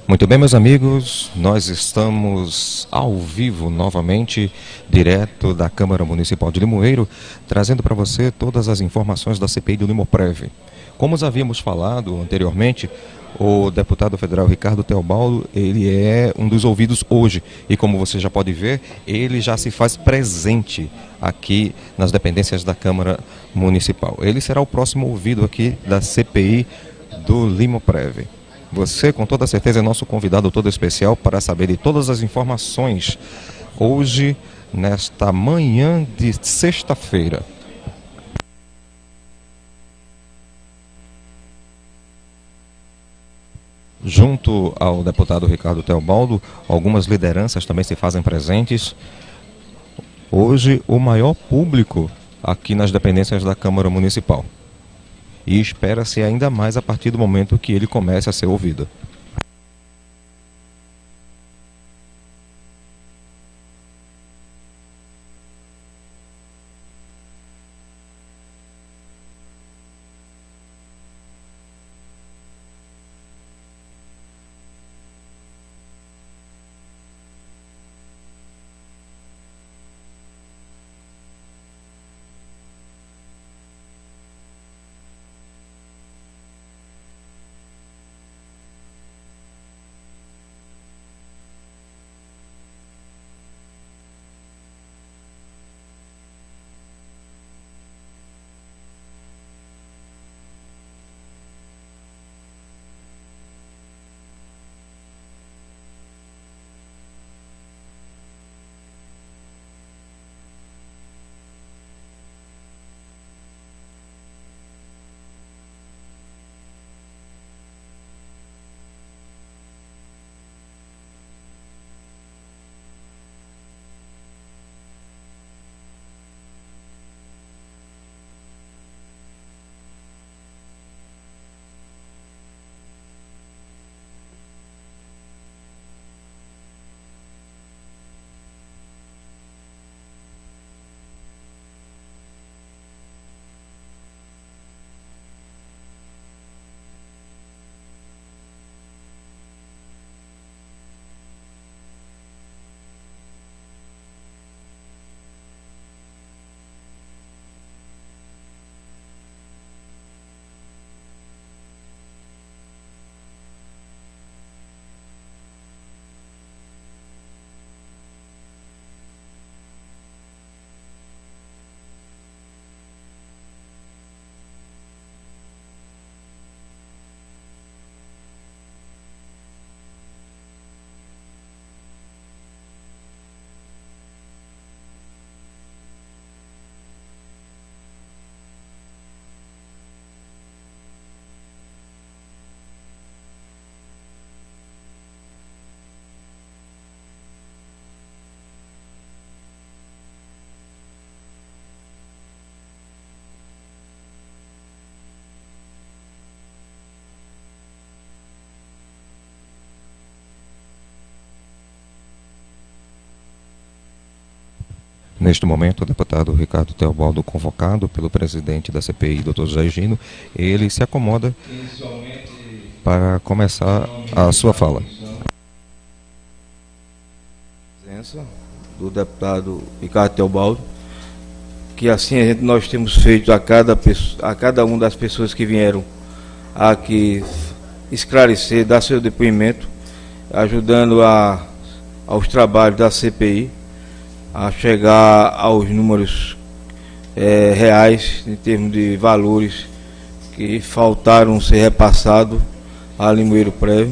Muito bem, meus amigos, nós estamos ao vivo novamente, direto da Câmara Municipal de Limoeiro, trazendo para você todas as informações da CPI do Limoprev. Como havíamos falado anteriormente, o deputado federal Ricardo Teobaldo, ele é um dos ouvidos hoje e, como você já pode ver, ele já se faz presente aqui nas dependências da Câmara Municipal. Ele será o próximo ouvido aqui da CPI do Limoprev. Você, com toda certeza, é nosso convidado todo especial para saber de todas as informações hoje, nesta manhã de sexta-feira. Junto ao deputado Ricardo Teobaldo, algumas lideranças também se fazem presentes. Hoje, o maior público aqui nas dependências da Câmara Municipal. E espera-se ainda mais a partir do momento que ele comece a ser ouvido. Neste momento, o deputado Ricardo Teobaldo, convocado pelo presidente da CPI, Dr. José Gino, ele se acomoda para começar a sua fala. Presença do deputado Ricardo Teobaldo, que assim nós temos feito a cada uma das pessoas que vieram aqui esclarecer, dar seu depoimento, ajudando aos trabalhos da CPI, a chegar aos números reais, em termos de valores que faltaram ser repassados a Limoeiro Prev.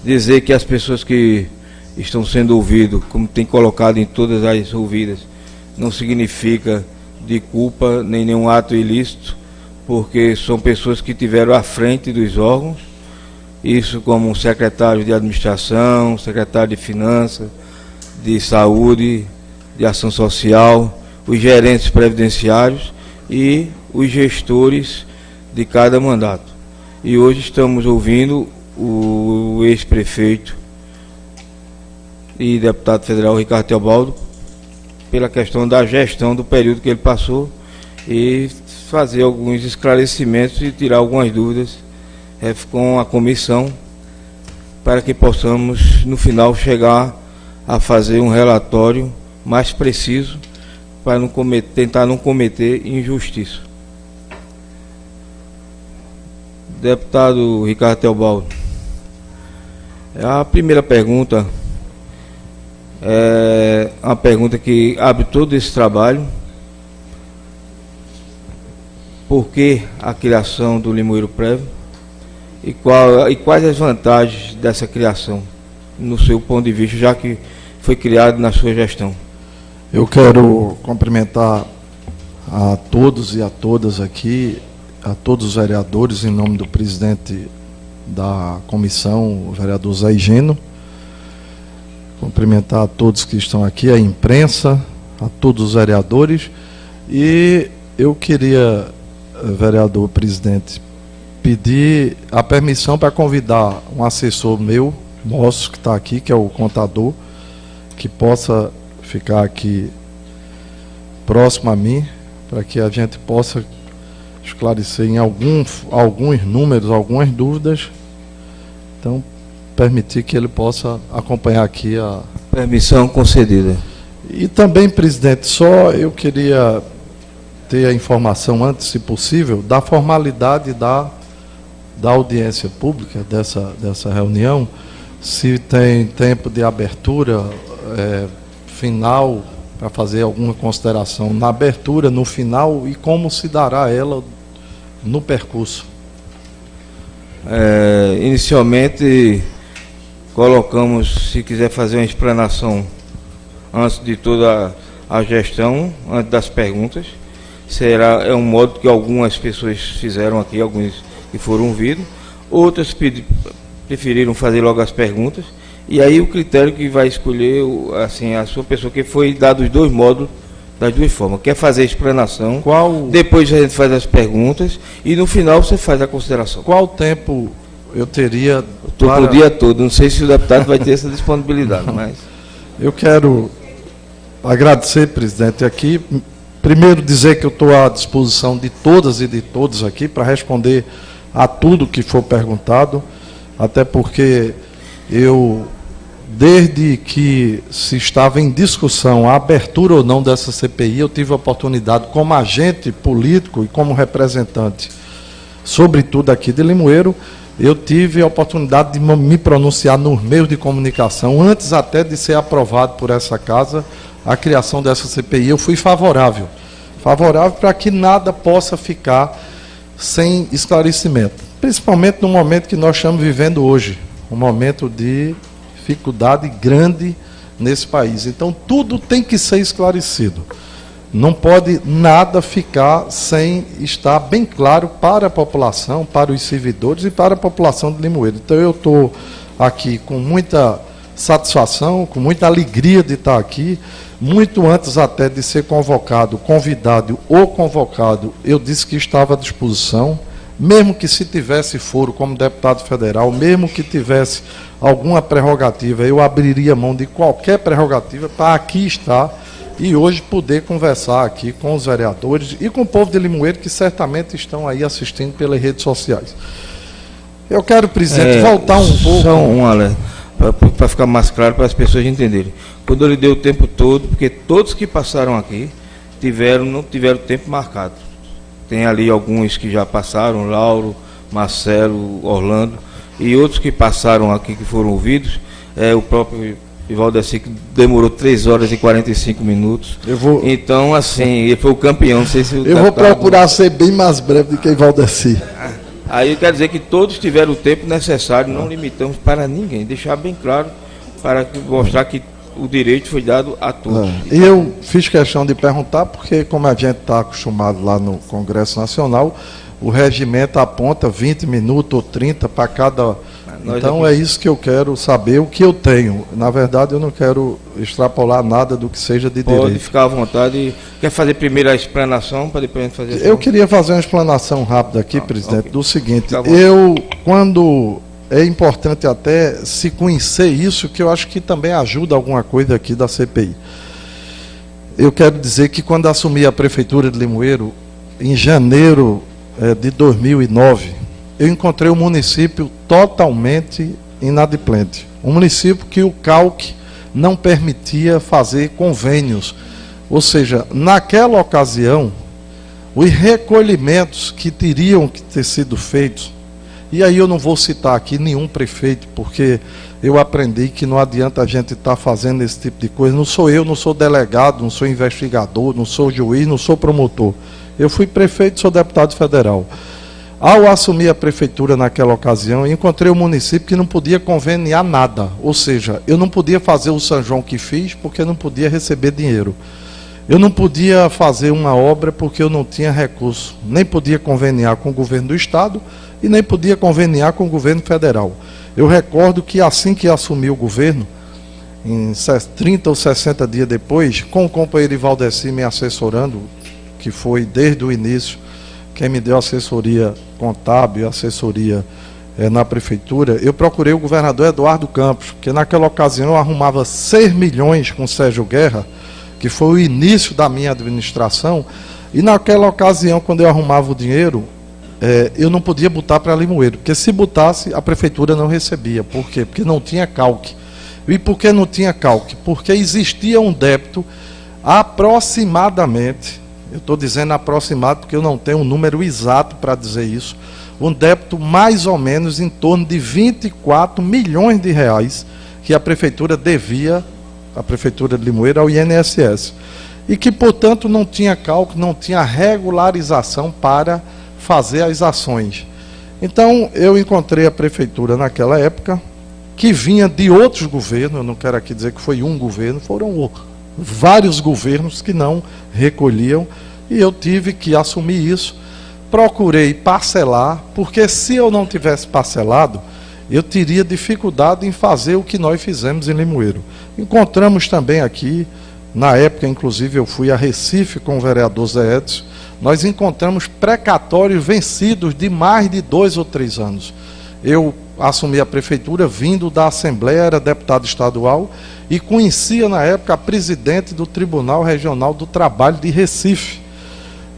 Dizer que as pessoas que estão sendo ouvidas, como tem colocado em todas as ouvidas, não significa de culpa nem nenhum ato ilícito, porque são pessoas que tiveram à frente dos órgãos, isso como secretário de administração, secretário de finanças, de saúde, de ação social, os gerentes previdenciários e os gestores de cada mandato. E hoje estamos ouvindo o ex-prefeito e deputado federal Ricardo Teobaldo pela questão da gestão do período que ele passou e fazer alguns esclarecimentos e tirar algumas dúvidas com a comissão, para que possamos, no final, chegar a fazer um relatório mais preciso, para tentar não cometer injustiça. Deputado Ricardo Teobaldo, a primeira pergunta é uma pergunta que abre todo esse trabalho. Por que a criação do Limoeiro Prévio e quais as vantagens dessa criação, no seu ponto de vista, já que foi criado na sua gestão? Eu quero cumprimentar a todos e a todas aqui, a todos os vereadores, em nome do presidente da comissão, o vereador Zé Higino. Cumprimentar a todos que estão aqui, a imprensa, a todos os vereadores. E eu queria, vereador presidente, pedir a permissão para convidar um assessor nosso que está aqui, que é o contador, que possa ficar aqui próximo a mim, para que a gente possa esclarecer em alguns números, algumas dúvidas. Então, permitir que ele possa acompanhar aqui a... Permissão concedida. E também, presidente, só eu queria ter a informação antes, se possível, da formalidade da audiência pública dessa reunião, se tem tempo de abertura final, para fazer alguma consideração na abertura, no final, e como se dará ela no percurso. Inicialmente, colocamos, se quiser fazer uma explanação antes de toda a gestão, antes das perguntas, é um modo que algumas pessoas fizeram aqui, alguns que foram ouvidos, outras preferiram fazer logo as perguntas, e aí o critério que vai escolher assim, a sua pessoa, que foi dado os dois módulos, das duas formas. Quer fazer a explanação, depois a gente faz as perguntas, e no final você faz a consideração. Qual tempo eu teria? O dia todo, não sei se o deputado vai ter essa disponibilidade, mas... Eu quero agradecer, presidente, aqui. Primeiro, dizer que eu estou à disposição de todas e de todos aqui para responder a tudo que for perguntado, até porque desde que se estava em discussão a abertura ou não dessa CPI, eu tive a oportunidade, como agente político e como representante, sobretudo aqui de Limoeiro, eu tive a oportunidade de me pronunciar nos meios de comunicação, antes até de ser aprovado por essa casa a criação dessa CPI. Eu fui favorável para que nada possa ficar sem esclarecimento, principalmente no momento que nós estamos vivendo hoje, um momento de dificuldade grande nesse país. Então, tudo tem que ser esclarecido. Não pode nada ficar sem estar bem claro para a população, para os servidores e para a população de Limoeiro. Então, eu estou aqui com muita satisfação, com muita alegria de estar aqui. Muito antes até de ser convidado ou convocado, eu disse que estava à disposição, mesmo que se tivesse foro como deputado federal, mesmo que tivesse alguma prerrogativa, eu abriria mão de qualquer prerrogativa para aqui estar e hoje poder conversar aqui com os vereadores e com o povo de Limoeiro, que certamente estão aí assistindo pelas redes sociais. Eu quero, presidente, voltar um pouco... Só um alerta, para ficar mais claro para as pessoas entenderem. Quando eu lhe dei o tempo todo, porque todos que passaram aqui não tiveram tempo marcado. Tem ali alguns que já passaram, Lauro, Marcelo, Orlando, e outros que passaram aqui, que foram ouvidos, o próprio Valdeci, que demorou 3 horas e 45 minutos. Então, assim, ele foi o campeão. Não sei se eu vou procurar ser bem mais breve do que Valdeci. Aí quer dizer que todos tiveram o tempo necessário, não limitamos para ninguém, deixar bem claro, para mostrar que o direito foi dado a todos. Eu fiz questão de perguntar, porque como a gente está acostumado lá no Congresso Nacional, o regimento aponta 20 minutos ou 30 para cada... Então é isso que eu quero saber, o que eu tenho. Na verdade, eu não quero extrapolar nada do que seja de direito. Pode ficar à vontade. Quer fazer primeiro a explanação, para depois a gente fazer... Eu queria fazer uma explanação rápida aqui, presidente, do seguinte. É importante até se conhecer isso, que eu acho que também ajuda alguma coisa aqui da CPI. Eu quero dizer que quando assumi a Prefeitura de Limoeiro, em janeiro de 2009, eu encontrei um município totalmente inadimplente. Um município que o CALC não permitia fazer convênios. Ou seja, naquela ocasião, os recolhimentos que teriam que ter sido feitos, e aí eu não vou citar aqui nenhum prefeito, porque eu aprendi que não adianta a gente estar fazendo esse tipo de coisa. Não sou eu, não sou delegado, não sou investigador, não sou juiz, não sou promotor. Eu fui prefeito, sou deputado federal. Ao assumir a prefeitura naquela ocasião, encontrei um município que não podia conveniar nada. Ou seja, eu não podia fazer o São João que fiz, porque não podia receber dinheiro. Eu não podia fazer uma obra porque eu não tinha recurso. Nem podia conveniar com o governo do estado e nem podia conveniar com o governo federal. Eu recordo que assim que assumi o governo, em 30 ou 60 dias depois, com o companheiro Valdeci me assessorando, que foi desde o início quem me deu assessoria contábil, assessoria na prefeitura, eu procurei o governador Eduardo Campos, que naquela ocasião eu arrumava 6 milhões com Sérgio Guerra, que foi o início da minha administração, e naquela ocasião, quando eu arrumava o dinheiro, eu não podia botar para Limoeiro, porque se botasse, a prefeitura não recebia. Por quê? Porque não tinha CALC. E por que não tinha CALC? Porque existia um débito aproximadamente, eu estou dizendo aproximado porque eu não tenho um número exato para dizer isso, um débito mais ou menos em torno de 24 milhões de reais que a prefeitura devia, a prefeitura de Limoeiro, ao INSS. E que, portanto, não tinha cálculo, não tinha regularização para fazer as ações. Então, eu encontrei a prefeitura naquela época, que vinha de outros governos, eu não quero aqui dizer que foi um governo, foram vários governos que não recolhiam, e eu tive que assumir isso. Procurei parcelar, porque se eu não tivesse parcelado, eu teria dificuldade em fazer o que nós fizemos em Limoeiro. Encontramos também aqui, na época, inclusive, eu fui a Recife com o vereador Zé Edson, nós encontramos precatórios vencidos de mais de 2 ou 3 anos. Eu assumi a prefeitura vindo da Assembleia, era deputado estadual, e conhecia na época a presidente do Tribunal Regional do Trabalho de Recife,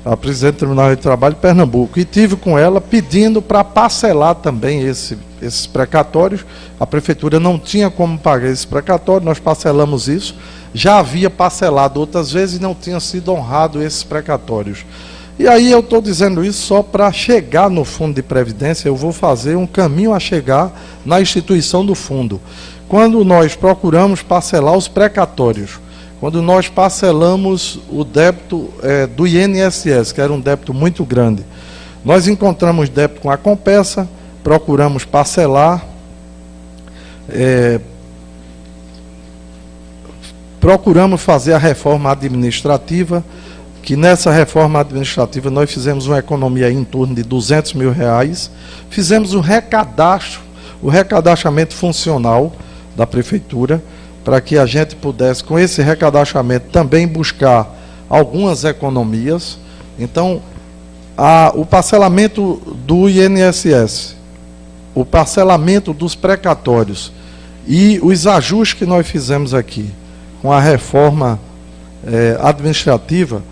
a presidente do Tribunal de Trabalho de Pernambuco, e tive com ela pedindo para parcelar também esses precatórios. A prefeitura não tinha como pagar esse precatório, nós parcelamos isso. Já havia parcelado outras vezes e não tinha sido honrado esses precatórios. E aí eu estou dizendo isso só para chegar no Fundo de Previdência, eu vou fazer um caminho a chegar na instituição do fundo. Quando nós procuramos parcelar os precatórios, quando nós parcelamos o débito do INSS, que era um débito muito grande, nós encontramos débito com a Compessa, procuramos parcelar, procuramos fazer a reforma administrativa, que nessa reforma administrativa nós fizemos uma economia em torno de R$200 mil, fizemos o recadastramento funcional da prefeitura, para que a gente pudesse, com esse recadastramento, também buscar algumas economias. Então, o parcelamento do INSS, o parcelamento dos precatórios e os ajustes que nós fizemos aqui, com a reforma administrativa,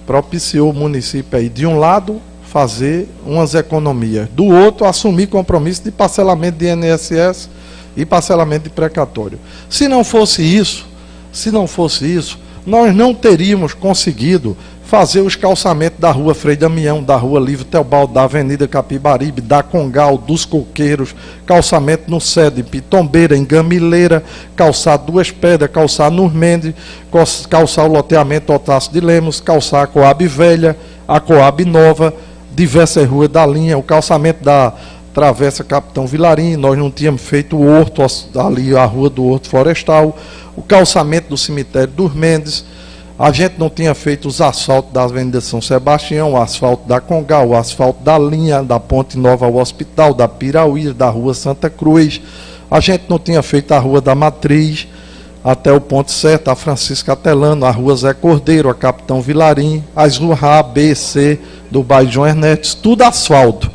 propiciou o município aí, de um lado, fazer umas economias, do outro, assumir compromisso de parcelamento de INSS e parcelamento de precatório. Se não fosse isso, nós não teríamos conseguido fazer os calçamentos da rua Frei Damião, da rua Livre Teobaldo, da Avenida Capibaribe, da Congal, dos Coqueiros, calçamento no Sede, Pitombeira, em Gamileira, calçar Duas Pedras, calçar Nur Mendes, calçar o loteamento Otácio de Lemos, calçar a Coab Velha, a Coab Nova, diversas ruas da linha, o calçamento da Travessa Capitão Vilarim, nós não tínhamos feito o horto ali, a rua do Horto Florestal, o calçamento do cemitério dos Mendes, a gente não tinha feito os asfaltos da Avenida São Sebastião, o asfalto da Congal, o asfalto da linha, da Ponte Nova ao Hospital, da Pirauí, da Rua Santa Cruz, a gente não tinha feito a Rua da Matriz, até o ponto certo, a Francisca Atelano, a Rua Zé Cordeiro, a Capitão Vilarim, as ruas A, B, C, do bairro João Ernesto, tudo asfalto.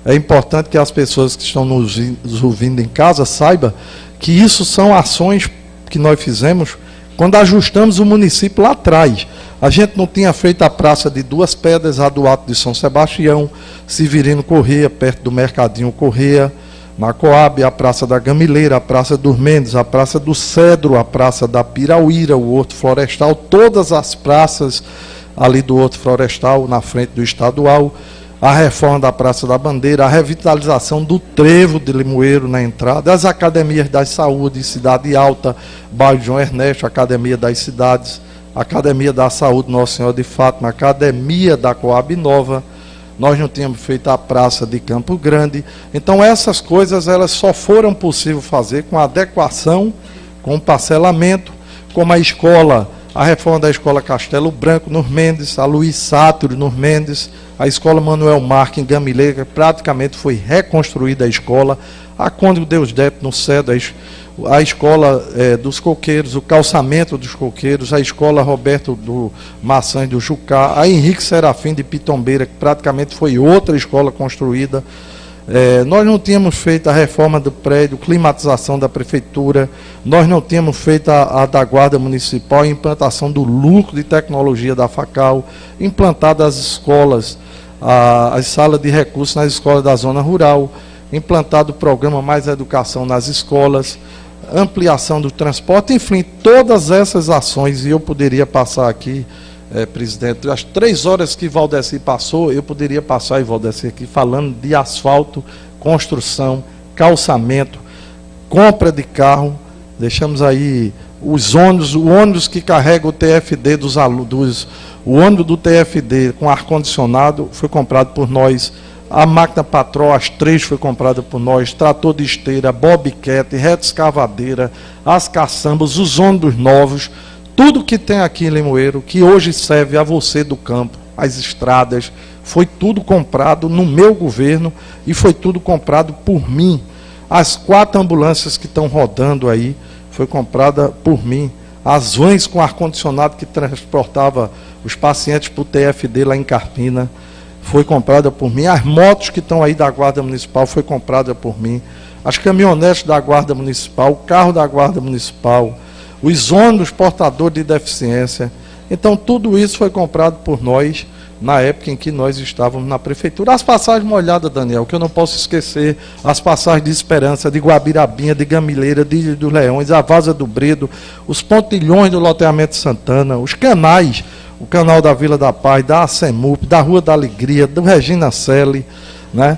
É importante que as pessoas que estão nos ouvindo em casa saibam que isso são ações que nós fizemos quando ajustamos o município lá atrás. A gente não tinha feito a praça de Duas Pedras, a do Alto de São Sebastião, Severino Corrêa, perto do Mercadinho Corrêa, na Coab, a Praça da Gamileira, a Praça dos Mendes, a Praça do Cedro, a Praça da Pirauíra, o Horto Florestal, todas as praças ali do Horto Florestal, na frente do Estadual, a reforma da Praça da Bandeira, a revitalização do Trevo de Limoeiro na entrada, as academias das saúde, Cidade Alta, bairro João Ernesto, Academia das Cidades, Academia da Saúde Nossa Senhora de Fátima, Academia da Coab Nova. Nós não tínhamos feito a Praça de Campo Grande. Então essas coisas elas só foram possível fazer com adequação, com parcelamento, como a escola, a reforma da Escola Castelo Branco nos Mendes, a Luiz Sátiro nos Mendes, a Escola Manuel Marques em Gamileira, praticamente foi reconstruída a escola, a Conde Deusdedito no Cedo, a Escola dos Coqueiros, o calçamento dos Coqueiros, a Escola Roberto do Maçãs do Jucá, a Henrique Serafim de Pitombeira, que praticamente foi outra escola construída. Nós não tínhamos feito a reforma do prédio, climatização da prefeitura, nós não tínhamos feito a da Guarda Municipal, a implantação do lucro de tecnologia da FACAL, implantado as escolas, as salas de recursos nas escolas da zona rural, implantado o programa Mais Educação nas escolas, ampliação do transporte, enfim, todas essas ações, e eu poderia passar aqui, presidente, as 3 horas que Valdeci passou, eu poderia passar, e Valdeci aqui, falando de asfalto, construção, calçamento, compra de carro, deixamos aí os ônibus, o ônibus que carrega o TFD dos alunos, o ônibus do TFD com ar-condicionado foi comprado por nós, a máquina Patrol, as 3 foi comprada por nós, trator de esteira, bobcat, reta escavadeira, as caçambas, os ônibus novos, tudo que tem aqui em Limoeiro, que hoje serve a você do campo, as estradas, foi tudo comprado no meu governo e foi tudo comprado por mim. As 4 ambulâncias que estão rodando aí, foi comprada por mim. As vans com ar-condicionado que transportava os pacientes para o TFD lá em Carpina, foi comprada por mim. As motos que estão aí da Guarda Municipal foi comprada por mim. As caminhonetes da Guarda Municipal, o carro da Guarda Municipal, os ônibus portadores de deficiência. Então, tudo isso foi comprado por nós na época em que nós estávamos na prefeitura. As passagens molhadas, Daniel, que eu não posso esquecer, as passagens de Esperança, de Guabirabinha, de Gamileira, de Ilha dos Leões, a Vaza do Bredo, os pontilhões do loteamento Santana, os canais, o canal da Vila da Paz, da ACEMUP, da Rua da Alegria, do Regina Selle, né?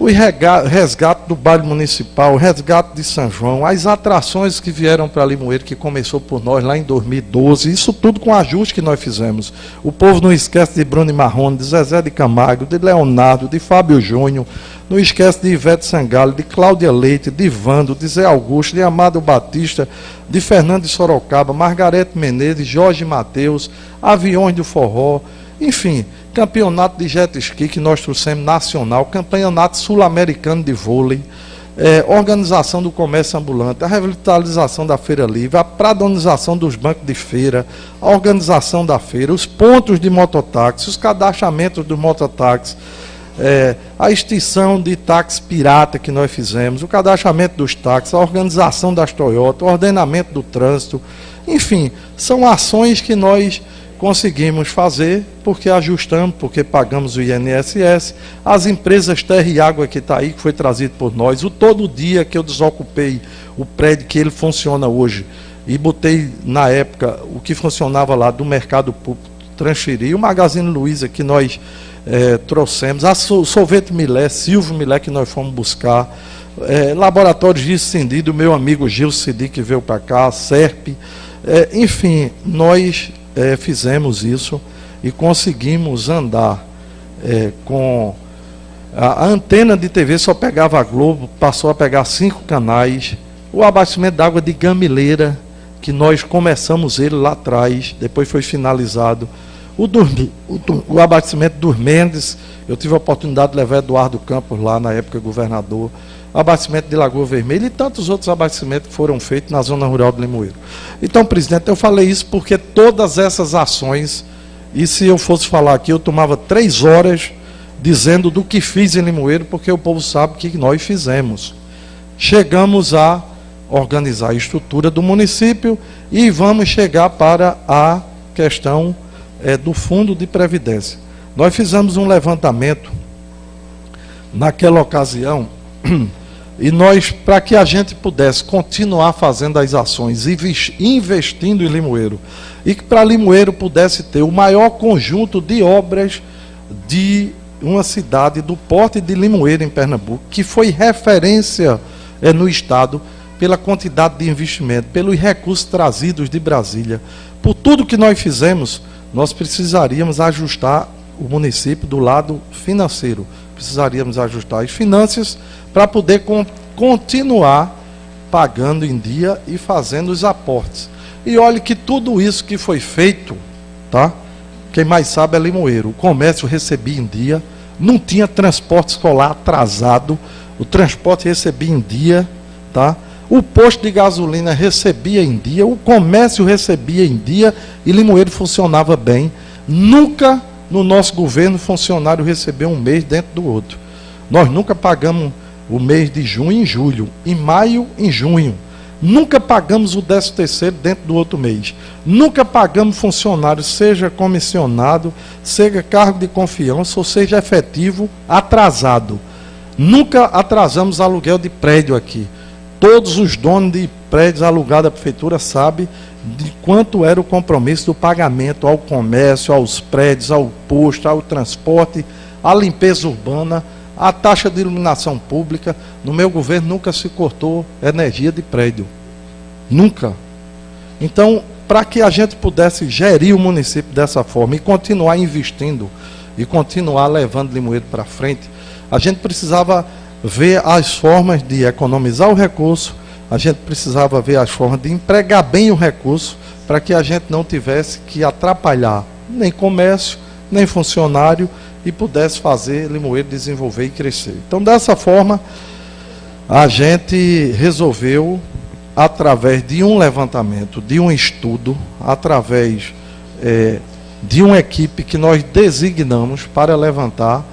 O resgate do bairro municipal, o resgate de São João, as atrações que vieram para Limoeiro, que começou por nós lá em 2012, isso tudo com ajuste que nós fizemos. O povo não esquece de Bruno Marrone, de Zezé de Camargo, de Leonardo, de Fábio Júnior, não esquece de Ivete Sangalo, de Cláudia Leite, de Vando, de Zé Augusto, de Amado Batista, de Fernando de Sorocaba, Margarete Menezes, Jorge Mateus, Aviões do Forró, enfim, campeonato de jet ski que nós trouxemos nacional, campeonato sul-americano de vôlei, organização do comércio ambulante, a revitalização da feira livre, a pradonização dos bancos de feira, a organização da feira, os pontos de mototáxi, os cadastramentos dos mototáxis, a extinção de táxi pirata que nós fizemos, o cadastramento dos táxis, a organização das Toyota, o ordenamento do trânsito, enfim, são ações que nós conseguimos fazer porque ajustamos, porque pagamos o INSS, as empresas Terra e Água que está aí, que foi trazido por nós, o todo dia que eu desocupei o prédio que ele funciona hoje e botei na época o que funcionava lá do mercado público, transferi, o Magazine Luiza que nós trouxemos, a Sorvete Milé, Silvio Milé que nós fomos buscar, Laboratório Gil Cindi, do meu amigo Gil Cindi que veio para cá, a SERP, enfim, nós fizemos isso e conseguimos andar com a antena de TV, só pegava a Globo, passou a pegar 5 canais, o abastecimento d'água de Gamileira, que nós começamos ele lá atrás, depois foi finalizado, o abastecimento dos Mendes, eu tive a oportunidade de levar Eduardo Campos lá, na época governador, abastecimento de Lagoa Vermelha e tantos outros abastecimentos que foram feitos na zona rural de Limoeiro. Então, presidente, eu falei isso porque todas essas ações, e se eu fosse falar aqui, eu tomava 3 horas dizendo do que fiz em Limoeiro, porque o povo sabe que nós fizemos. Chegamos a organizar a estrutura do município e vamos chegar para a questão do Fundo de Previdência. Nós fizemos um levantamento naquela ocasião e nós, para que a gente pudesse continuar fazendo as ações e investindo em Limoeiro, e que para Limoeiro pudesse ter o maior conjunto de obras de uma cidade do porte de Limoeiro em Pernambuco, que foi referência no estado pela quantidade de investimento, pelos recursos trazidos de Brasília. Por tudo que nós fizemos, nós precisaríamos ajustar o município do lado financeiro, precisaríamos ajustar as finanças para poder continuar pagando em dia e fazendo os aportes. E olhe que tudo isso que foi feito, tá? Quem mais sabe é Limoeiro. O comércio recebia em dia, não tinha transporte escolar atrasado, o transporte recebia em dia, tá? O posto de gasolina recebia em dia, o comércio recebia em dia e Limoeiro funcionava bem. Nunca no nosso governo funcionário recebeu um mês dentro do outro. Nós nunca pagamos o mês de junho em julho, em maio em junho. Nunca pagamos o 13º dentro do outro mês. Nunca pagamos funcionário, seja comissionado, seja cargo de confiança, ou seja efetivo, atrasado. Nunca atrasamos aluguel de prédio aqui. Todos os donos de prédios alugados à prefeitura sabem de quanto era o compromisso do pagamento ao comércio, aos prédios, ao posto, ao transporte, à limpeza urbana, à taxa de iluminação pública. No meu governo nunca se cortou energia de prédio. Nunca. Então, para que a gente pudesse gerir o município dessa forma e continuar investindo e continuar levando Limoeiro para frente, a gente precisava ver as formas de economizar o recurso, a gente precisava ver as formas de empregar bem o recurso, para que a gente não tivesse que atrapalhar nem comércio, nem funcionário, e pudesse fazer Limoeiro desenvolver e crescer. Então, dessa forma, a gente resolveu, através de um levantamento, de um estudo, através de uma equipe que nós designamos para levantar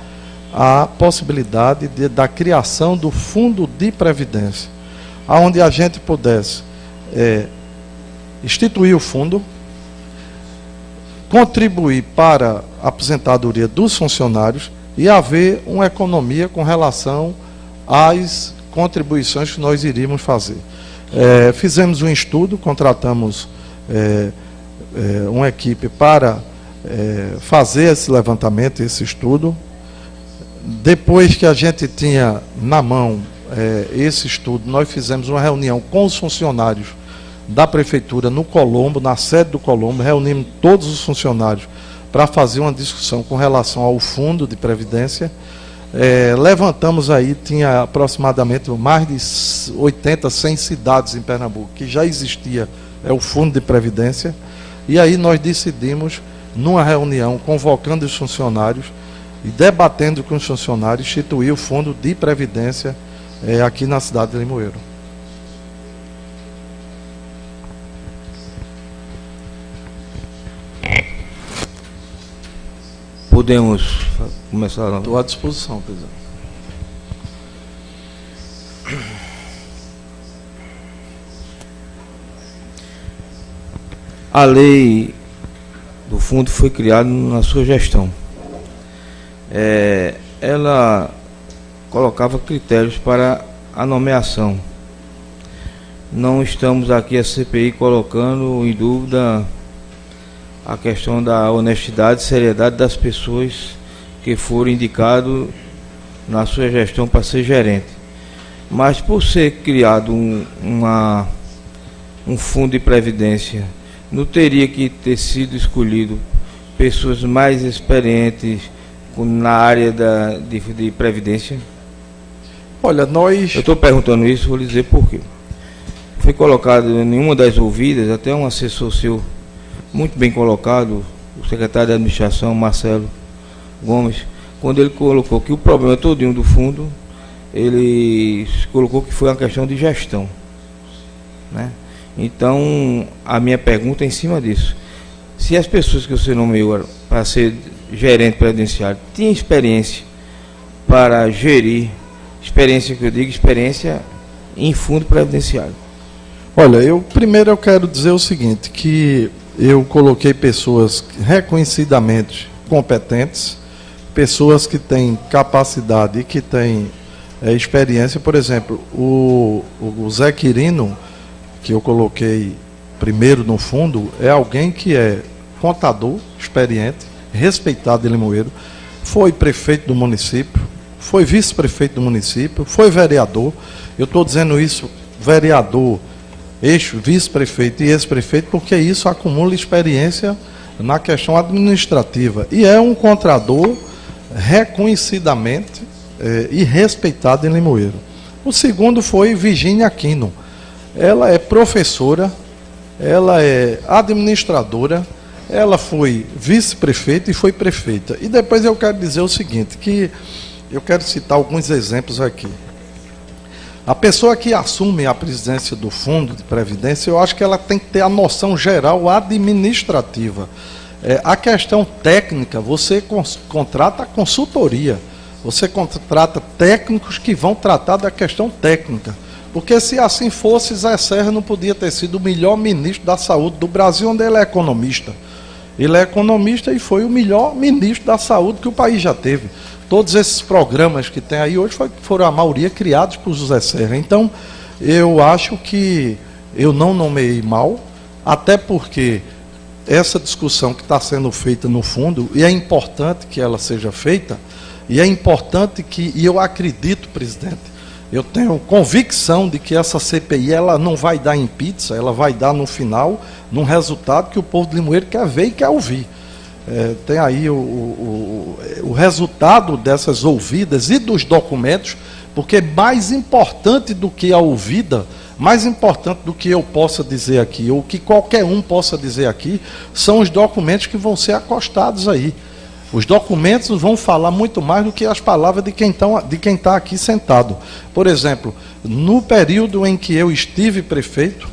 a possibilidade da criação do Fundo de Previdência, onde a gente pudesse instituir o fundo, contribuir para a aposentadoria dos funcionários e haver uma economia com relação às contribuições que nós iríamos fazer. Fizemos um estudo, contratamos uma equipe para fazer esse levantamento, esse estudo. Depois que a gente tinha na mão esse estudo, nós fizemos uma reunião com os funcionários da prefeitura no Colombo, na sede do Colombo, reunimos todos os funcionários para fazer uma discussão com relação ao fundo de previdência. Levantamos aí, tinha aproximadamente mais de 80, 100 cidades em Pernambuco que já existia o fundo de previdência, e aí nós decidimos, numa reunião, convocando os funcionários e debatendo com os funcionários, instituir o fundo de previdência aqui na cidade de Limoeiro. Podemos começar? Estou à disposição, presidente. A lei do fundo foi criada na sua gestão. Ela colocava critérios para a nomeação. Não estamos aqui, a CPI, colocando em dúvida a questão da honestidade e seriedade das pessoas que foram indicadas na sua gestão para ser gerente. Mas por ser criado um fundo de previdência, não teria que ter sido escolhido pessoas mais experientes na área de previdência? Olha, nós... Eu estou perguntando isso, vou lhe dizer por quê. Foi colocado em uma das ouvidas, até um assessor seu, muito bem colocado, o secretário de administração, Marcelo Gomes, quando ele colocou que o problema todinho do fundo, ele colocou que foi uma questão de gestão, né? Então, a minha pergunta é em cima disso. Se as pessoas que você nomeou para ser gerente previdenciário tinham experiência para gerir, experiência que eu digo, experiência em fundo previdenciário. Olha, primeiro eu quero dizer o seguinte, que eu coloquei pessoas reconhecidamente competentes, pessoas que têm capacidade e que têm experiência. Por exemplo, o Zé Quirino, que eu coloquei primeiro no fundo, é alguém que é contador, experiente, respeitado em Limoeiro, foi prefeito do município, foi vice-prefeito do município, foi vereador. Eu estou dizendo isso, vereador, vice-prefeito e ex-prefeito, porque isso acumula experiência na questão administrativa. E é um contador reconhecidamente e respeitado em Limoeiro. O segundo foi Virgínia Aquino. Ela é professora, ela é administradora, ela foi vice-prefeita e foi prefeita. E depois eu quero dizer o seguinte, que eu quero citar alguns exemplos aqui. A pessoa que assume a presidência do Fundo de Previdência, eu acho que ela tem que ter a noção geral administrativa. A questão técnica, você contrata a consultoria, você contrata técnicos que vão tratar da questão técnica. Porque se assim fosse, Zé Serra não podia ter sido o melhor ministro da saúde do Brasil, onde ele é economista. Ele é economista e foi o melhor ministro da saúde que o país já teve. Todos esses programas que tem aí hoje foram a maioria criados por José Serra. Então, eu acho que eu não nomeei mal, até porque essa discussão que está sendo feita no fundo, e é importante que ela seja feita, e é importante que, e eu acredito, presidente, eu tenho convicção de que essa CPI ela não vai dar em pizza, ela vai dar no final, num resultado que o povo de Limoeiro quer ver e quer ouvir. Tem aí o resultado dessas ouvidas e dos documentos, porque mais importante do que a ouvida, mais importante do que eu possa dizer aqui, ou que qualquer um possa dizer aqui, são os documentos que vão ser acostados aí. Os documentos vão falar muito mais do que as palavras de quem está aqui sentado. Por exemplo, no período em que eu estive prefeito,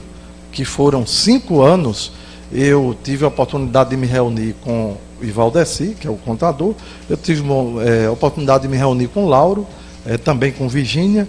que foram 5 anos, eu tive a oportunidade de me reunir com o Ivaldeci, que é o contador, eu tive a oportunidade de me reunir com o Lauro, também com Virgínia.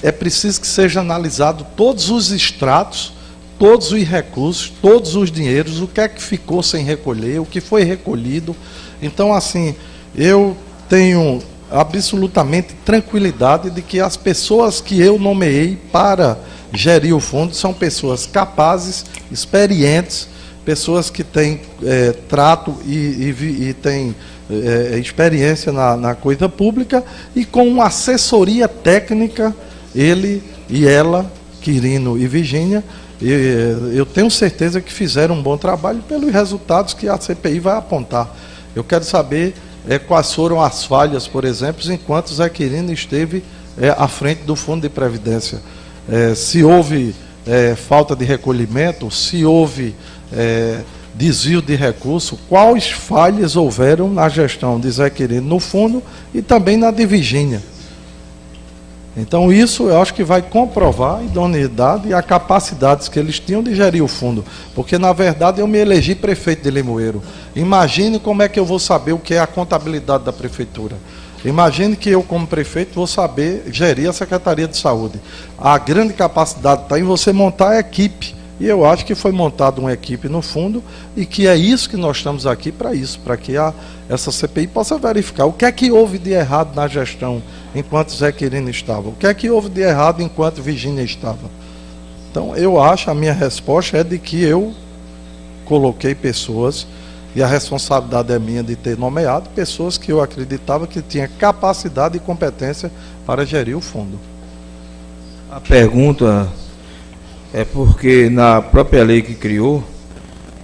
É preciso que seja analisado todos os extratos, todos os recursos, todos os dinheiros, o que é que ficou sem recolher, o que foi recolhido. Então, assim, eu tenho absolutamente tranquilidade de que as pessoas que eu nomeei para gerir o fundo são pessoas capazes, experientes, pessoas que têm trato e têm experiência na coisa pública e com uma assessoria técnica, ele e ela, Quirino e Virgínia, eu tenho certeza que fizeram um bom trabalho pelos resultados que a CPI vai apontar. Eu quero saber quais foram as falhas, por exemplo, enquanto Zé Quirino esteve à frente do Fundo de Previdência. Se houve falta de recolhimento, se houve desvio de recurso, quais falhas houveram na gestão de Zé Quirino no fundo e também na de Virgínia. Então isso eu acho que vai comprovar a idoneidade e a capacidade que eles tinham de gerir o fundo, porque na verdade eu me elegi prefeito de Limoeiro. Imagine como é que eu vou saber o que é a contabilidade da prefeitura. Imagine que eu, como prefeito, vou saber gerir a Secretaria de Saúde. A grande capacidade está em você montar a equipe. E eu acho que foi montada uma equipe no fundo e que é isso que nós estamos aqui para isso, para que essa CPI possa verificar o que é que houve de errado na gestão enquanto Zé Quirino estava, o que é que houve de errado enquanto Virgínia estava. Então, eu acho, a minha resposta é de que eu coloquei pessoas, e a responsabilidade é minha de ter nomeado pessoas que eu acreditava que tinham capacidade e competência para gerir o fundo. A pergunta é porque na própria lei que criou,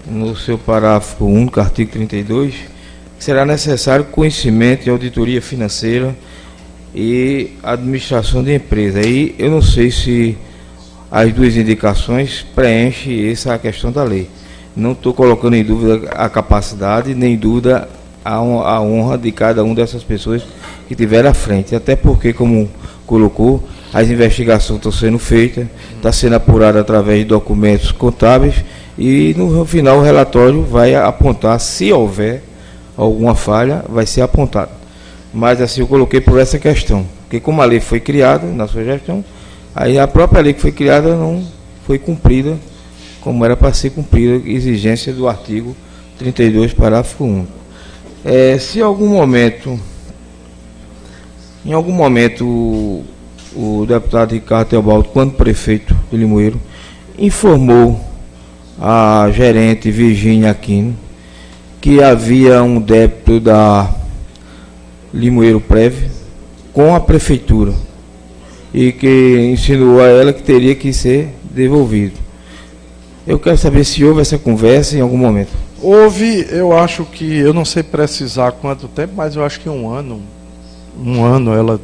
no seu parágrafo único, artigo 32, será necessário conhecimento de auditoria financeira e administração de empresa. Aí eu não sei se as duas indicações preenchem essa questão da lei. Não estou colocando em dúvida a capacidade, nem em dúvida a honra de cada uma dessas pessoas que estiveram à frente. Até porque, como colocou, as investigações estão sendo feitas, está sendo apurada através de documentos contábeis e no final o relatório vai apontar, se houver alguma falha, vai ser apontado. Mas assim eu coloquei por essa questão, porque como a lei foi criada na sua gestão, aí a própria lei que foi criada não foi cumprida como era para ser cumprida a exigência do artigo 32, parágrafo 1. Se em algum momento o deputado Ricardo Teobaldo, quando prefeito de Limoeiro, informou a gerente Virgínia Aquino que havia um débito da Limoeiro Prev com a prefeitura e que insinuou a ela que teria que ser devolvido. Eu quero saber se houve essa conversa em algum momento. Houve, eu acho que, eu não sei precisar quanto tempo, mas eu acho que um ano ela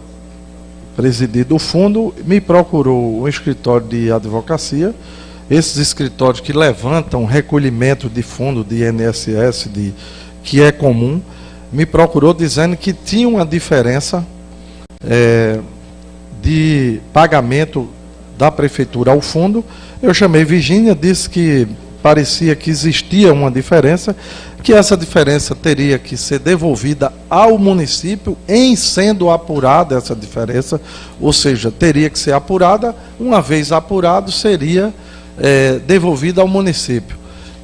presidindo o fundo, me procurou um escritório de advocacia, esses escritórios que levantam recolhimento de fundo de INSS, que é comum, me procurou dizendo que tinha uma diferença de pagamento da prefeitura ao fundo. Eu chamei Virgínia, disse que parecia que existia uma diferença, que essa diferença teria que ser devolvida ao município em sendo apurada essa diferença, ou seja, teria que ser apurada, uma vez apurado seria devolvida ao município.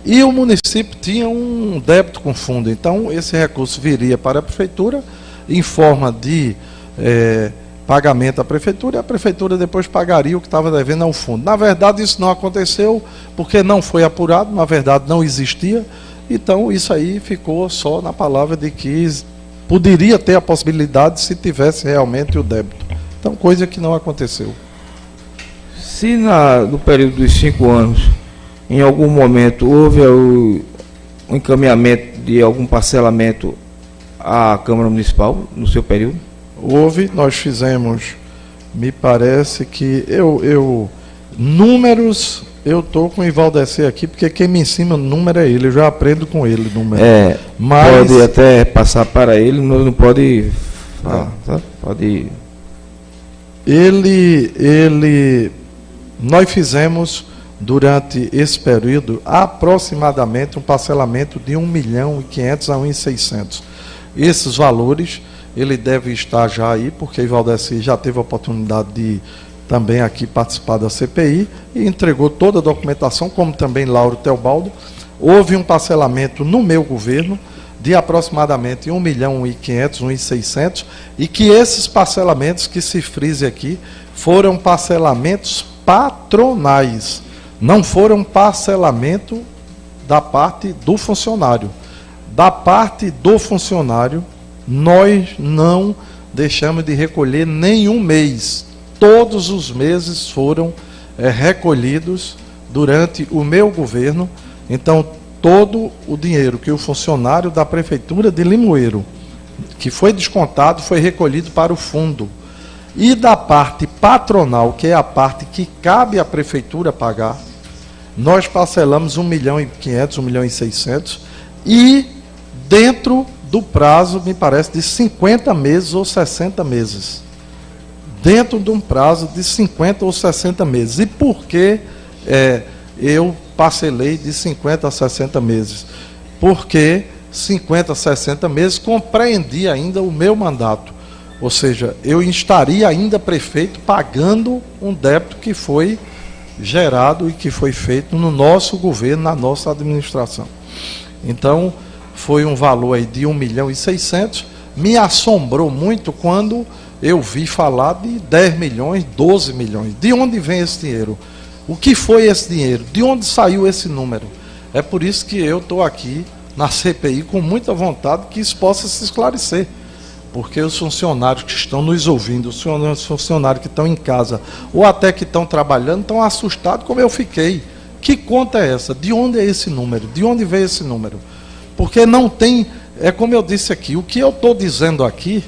E o município tinha um débito com fundo, então esse recurso viria para a prefeitura em forma de pagamento à prefeitura, e a prefeitura depois pagaria o que estava devendo ao fundo. Na verdade, isso não aconteceu, porque não foi apurado, na verdade não existia, então isso aí ficou só na palavra de que poderia ter a possibilidade se tivesse realmente o débito. Então, coisa que não aconteceu. Se no período dos 5 anos, em algum momento, houve o encaminhamento de algum parcelamento à Câmara Municipal, no seu período? Houve, nós fizemos, me parece que números, eu estou com o Ivaldecir aqui, porque quem me ensina número é ele, eu já aprendo com ele número. Mas pode até passar para ele, não pode falar, tá? Pode. Nós fizemos, durante esse período, aproximadamente um parcelamento de 1.500.000 a 1.600.000. Esses valores, ele deve estar já aí, porque Ivaldecir já teve a oportunidade de também aqui participar da CPI e entregou toda a documentação, como também Lauro Teobaldo. Houve um parcelamento no meu governo de aproximadamente 1.500.000, 1.600.000, e que esses parcelamentos, que se frise aqui, foram parcelamentos patronais, não foram parcelamento da parte do funcionário. Da parte do funcionário, nós não deixamos de recolher nenhum mês. Todos os meses foram recolhidos durante o meu governo. Então, todo o dinheiro que o funcionário da Prefeitura de Limoeiro, que foi descontado, foi recolhido para o fundo. E da parte patronal, que é a parte que cabe à Prefeitura pagar, nós parcelamos 1.500.000, 1.600.000, e dentro do prazo, me parece, de 50 meses ou 60 meses. Dentro de um prazo de 50 ou 60 meses. E por que eu parcelei de 50 a 60 meses? Porque 50 a 60 meses compreendia ainda o meu mandato. Ou seja, eu estaria ainda prefeito pagando um débito que foi gerado e que foi feito no nosso governo, na nossa administração. Então, foi um valor aí de 1.600.000. Me assombrou muito quando eu vi falar de 10 milhões, 12 milhões. De onde vem esse dinheiro? O que foi esse dinheiro? De onde saiu esse número? É por isso que eu estou aqui na CPI com muita vontade que isso possa se esclarecer. Porque os funcionários que estão nos ouvindo, os funcionários que estão em casa, ou até que estão trabalhando, estão assustados como eu fiquei. Que conta é essa? De onde é esse número? De onde veio esse número? Porque não tem, como eu disse aqui, o que eu estou dizendo aqui,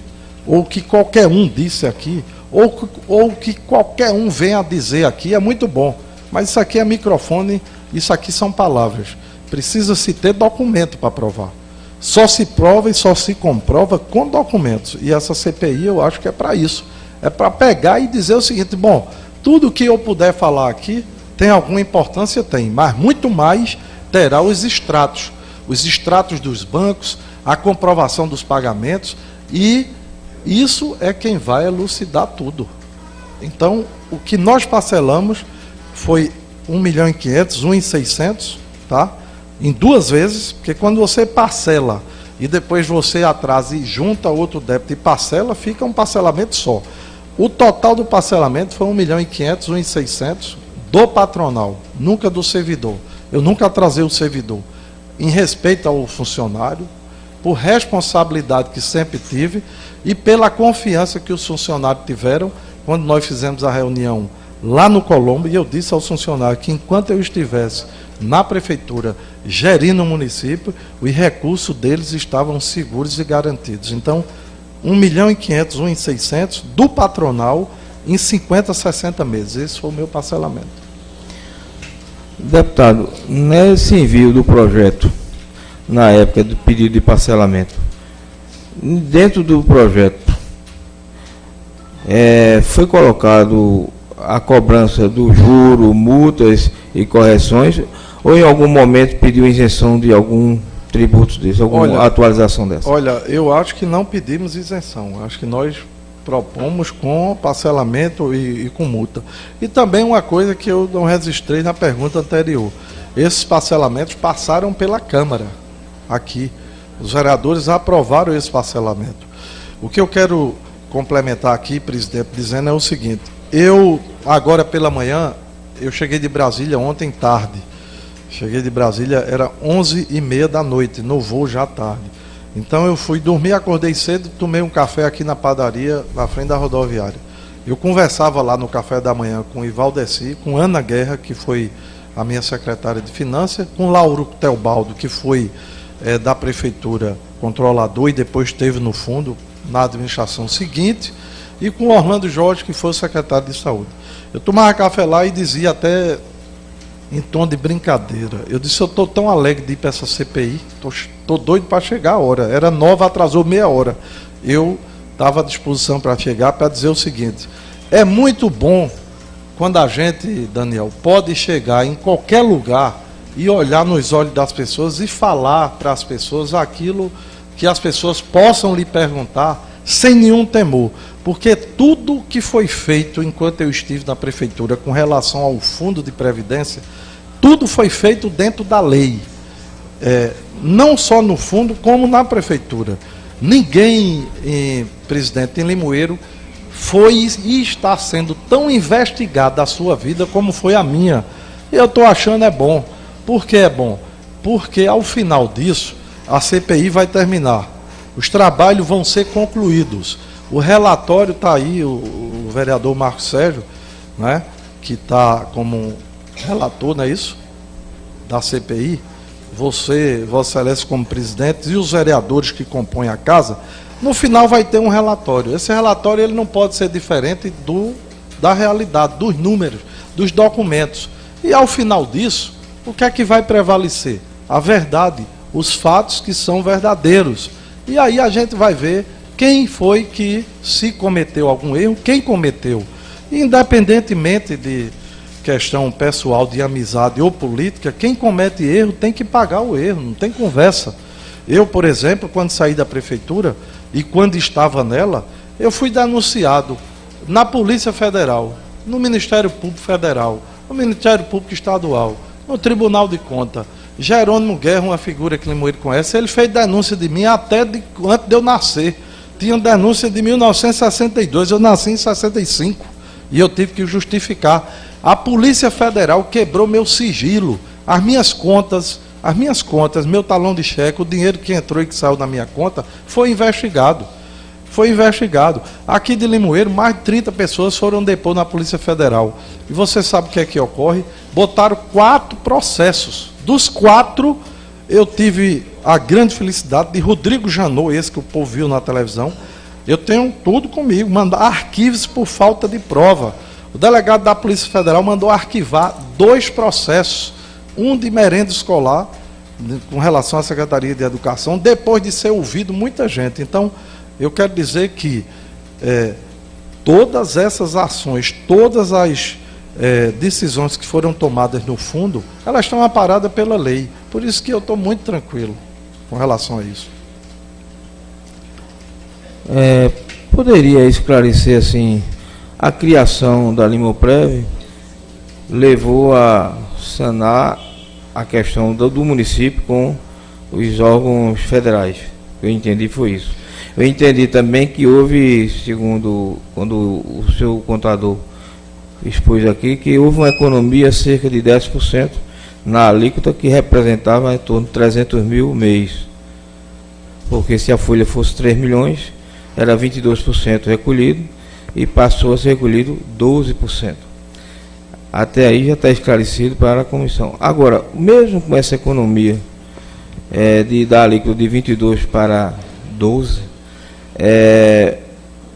ou que qualquer um disse aqui, ou que qualquer um venha a dizer aqui, é muito bom. Mas isso aqui é microfone, isso aqui são palavras. Precisa-se ter documento para provar. Só se prova e só se comprova com documentos. E essa CPI eu acho que é para isso. É para pegar e dizer o seguinte, bom, tudo que eu puder falar aqui tem alguma importância? Tem, mas muito mais terá os extratos. Os extratos dos bancos, a comprovação dos pagamentos, e isso é quem vai elucidar tudo. Então, o que nós parcelamos foi 1.500.000, 1.600.000, tá? Em 2 vezes, porque quando você parcela e depois você atrasa e junta outro débito e parcela, fica um parcelamento só. O total do parcelamento foi 1.500.000, 1.600.000 do patronal, nunca do servidor. Eu nunca atrasei o servidor. Em respeito ao funcionário, por responsabilidade que sempre tive e pela confiança que os funcionários tiveram quando nós fizemos a reunião lá no Colombo, e eu disse aos funcionários que enquanto eu estivesse na prefeitura gerindo o município, os recursos deles estavam seguros e garantidos. Então, 1.500.000, 1.600.000 do patronal em 50, 60 meses. Esse foi o meu parcelamento. Deputado, nesse envio do projeto, na época do pedido de parcelamento, dentro do projeto, foi colocado a cobrança do juro, multas e correções, ou em algum momento pediu isenção de algum tributo desse, alguma atualização dessa? Olha, eu acho que não pedimos isenção, acho que nós propomos com parcelamento e com multa. E também uma coisa que eu não registrei na pergunta anterior, esses parcelamentos passaram pela Câmara, aqui, os vereadores aprovaram esse parcelamento. O que eu quero complementar aqui, presidente, dizendo é o seguinte: eu, agora pela manhã, eu cheguei de Brasília ontem tarde. Cheguei de Brasília, era 11h30 da noite, no voo já tarde. Então eu fui dormir, acordei cedo, tomei um café aqui na padaria, na frente da rodoviária. Eu conversava lá no café da manhã com o Ivaldeci, com Ana Guerra, que foi a minha secretária de Finanças, com Lauro Teobaldo, que foi da prefeitura controlador e depois esteve no fundo, na administração seguinte, e com Orlando Jorge, que foi o secretário de Saúde. Eu tomava café lá e dizia até em tom de brincadeira, eu disse: eu estou tão alegre de ir para essa CPI, estou doido para chegar a hora, era 9, atrasou meia hora. Eu estava à disposição para chegar, para dizer o seguinte: é muito bom quando a gente, Daniel, pode chegar em qualquer lugar e olhar nos olhos das pessoas e falar para as pessoas aquilo que as pessoas possam lhe perguntar sem nenhum temor, porque tudo que foi feito enquanto eu estive na prefeitura com relação ao fundo de previdência, tudo foi feito dentro da lei, não só no fundo como na prefeitura. Ninguém, presidente, em Limoeiro foi e está sendo tão investigado a sua vida como foi a minha. Eu estou achando bom. Por que é bom? Porque ao final disso a CPI vai terminar, os trabalhos vão ser concluídos, o relatório está aí, o vereador Marcos Sérgio, né, que está como relator, não é isso? Da CPI, você, Vossa Excelência, como presidente, e os vereadores que compõem a casa, no final vai ter um relatório. Esse relatório ele não pode ser diferente da realidade, dos números, dos documentos. E ao final disso, o que é que vai prevalecer? A verdade, os fatos que são verdadeiros. E aí a gente vai ver quem foi que, se cometeu algum erro, quem cometeu. Independentemente de questão pessoal, de amizade ou política, quem comete erro tem que pagar o erro, não tem conversa. Eu, por exemplo, quando saí da prefeitura e quando estava nela, eu fui denunciado na Polícia Federal, no Ministério Público Federal, no Ministério Público Estadual, no Tribunal de Contas. Jerônimo Guerra, uma figura que Limoeiro conhece, ele fez denúncia de mim até antes de eu nascer. Tinha denúncia de 1962, eu nasci em 65 e eu tive que justificar. A Polícia Federal quebrou meu sigilo, as minhas contas, meu talão de cheque, o dinheiro que entrou e que saiu da minha conta, foi investigado. Foi investigado. Aqui de Limoeiro, mais de 30 pessoas foram depor na Polícia Federal. E você sabe o que é que ocorre? Botaram 4 processos. Dos 4, eu tive a grande felicidade de Rodrigo Janot, esse que o povo viu na televisão. Eu tenho tudo comigo, mandar arquivos por falta de prova. O delegado da Polícia Federal mandou arquivar 2 processos. Um de merenda escolar, com relação à Secretaria de Educação, depois de ser ouvido muita gente. Então, eu quero dizer que todas essas ações, todas as decisões que foram tomadas no fundo, elas estão amparadas pela lei. Por isso que eu estou muito tranquilo com relação a isso. Poderia esclarecer assim a criação da Limoprev? levou a sanar a questão do município com os órgãos federais. Eu entendi foi isso. Eu entendi também que houve, segundo quando o seu contador expôs aqui, que houve uma economia cerca de 10% na alíquota, que representava em torno de 300 mil mês. Porque se a folha fosse 3 milhões, era 22% recolhido e passou a ser recolhido 12%. Até aí já está esclarecido para a comissão. Agora, mesmo com essa economia da alíquota de 22 para 12,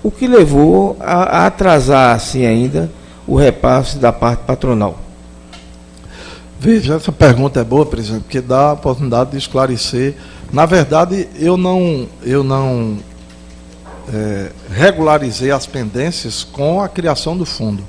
o que levou a atrasar assim ainda o repasse da parte patronal? Veja, essa pergunta é boa, presidente, porque dá a oportunidade de esclarecer. Na verdade, eu não regularizei as pendências com a criação do fundo.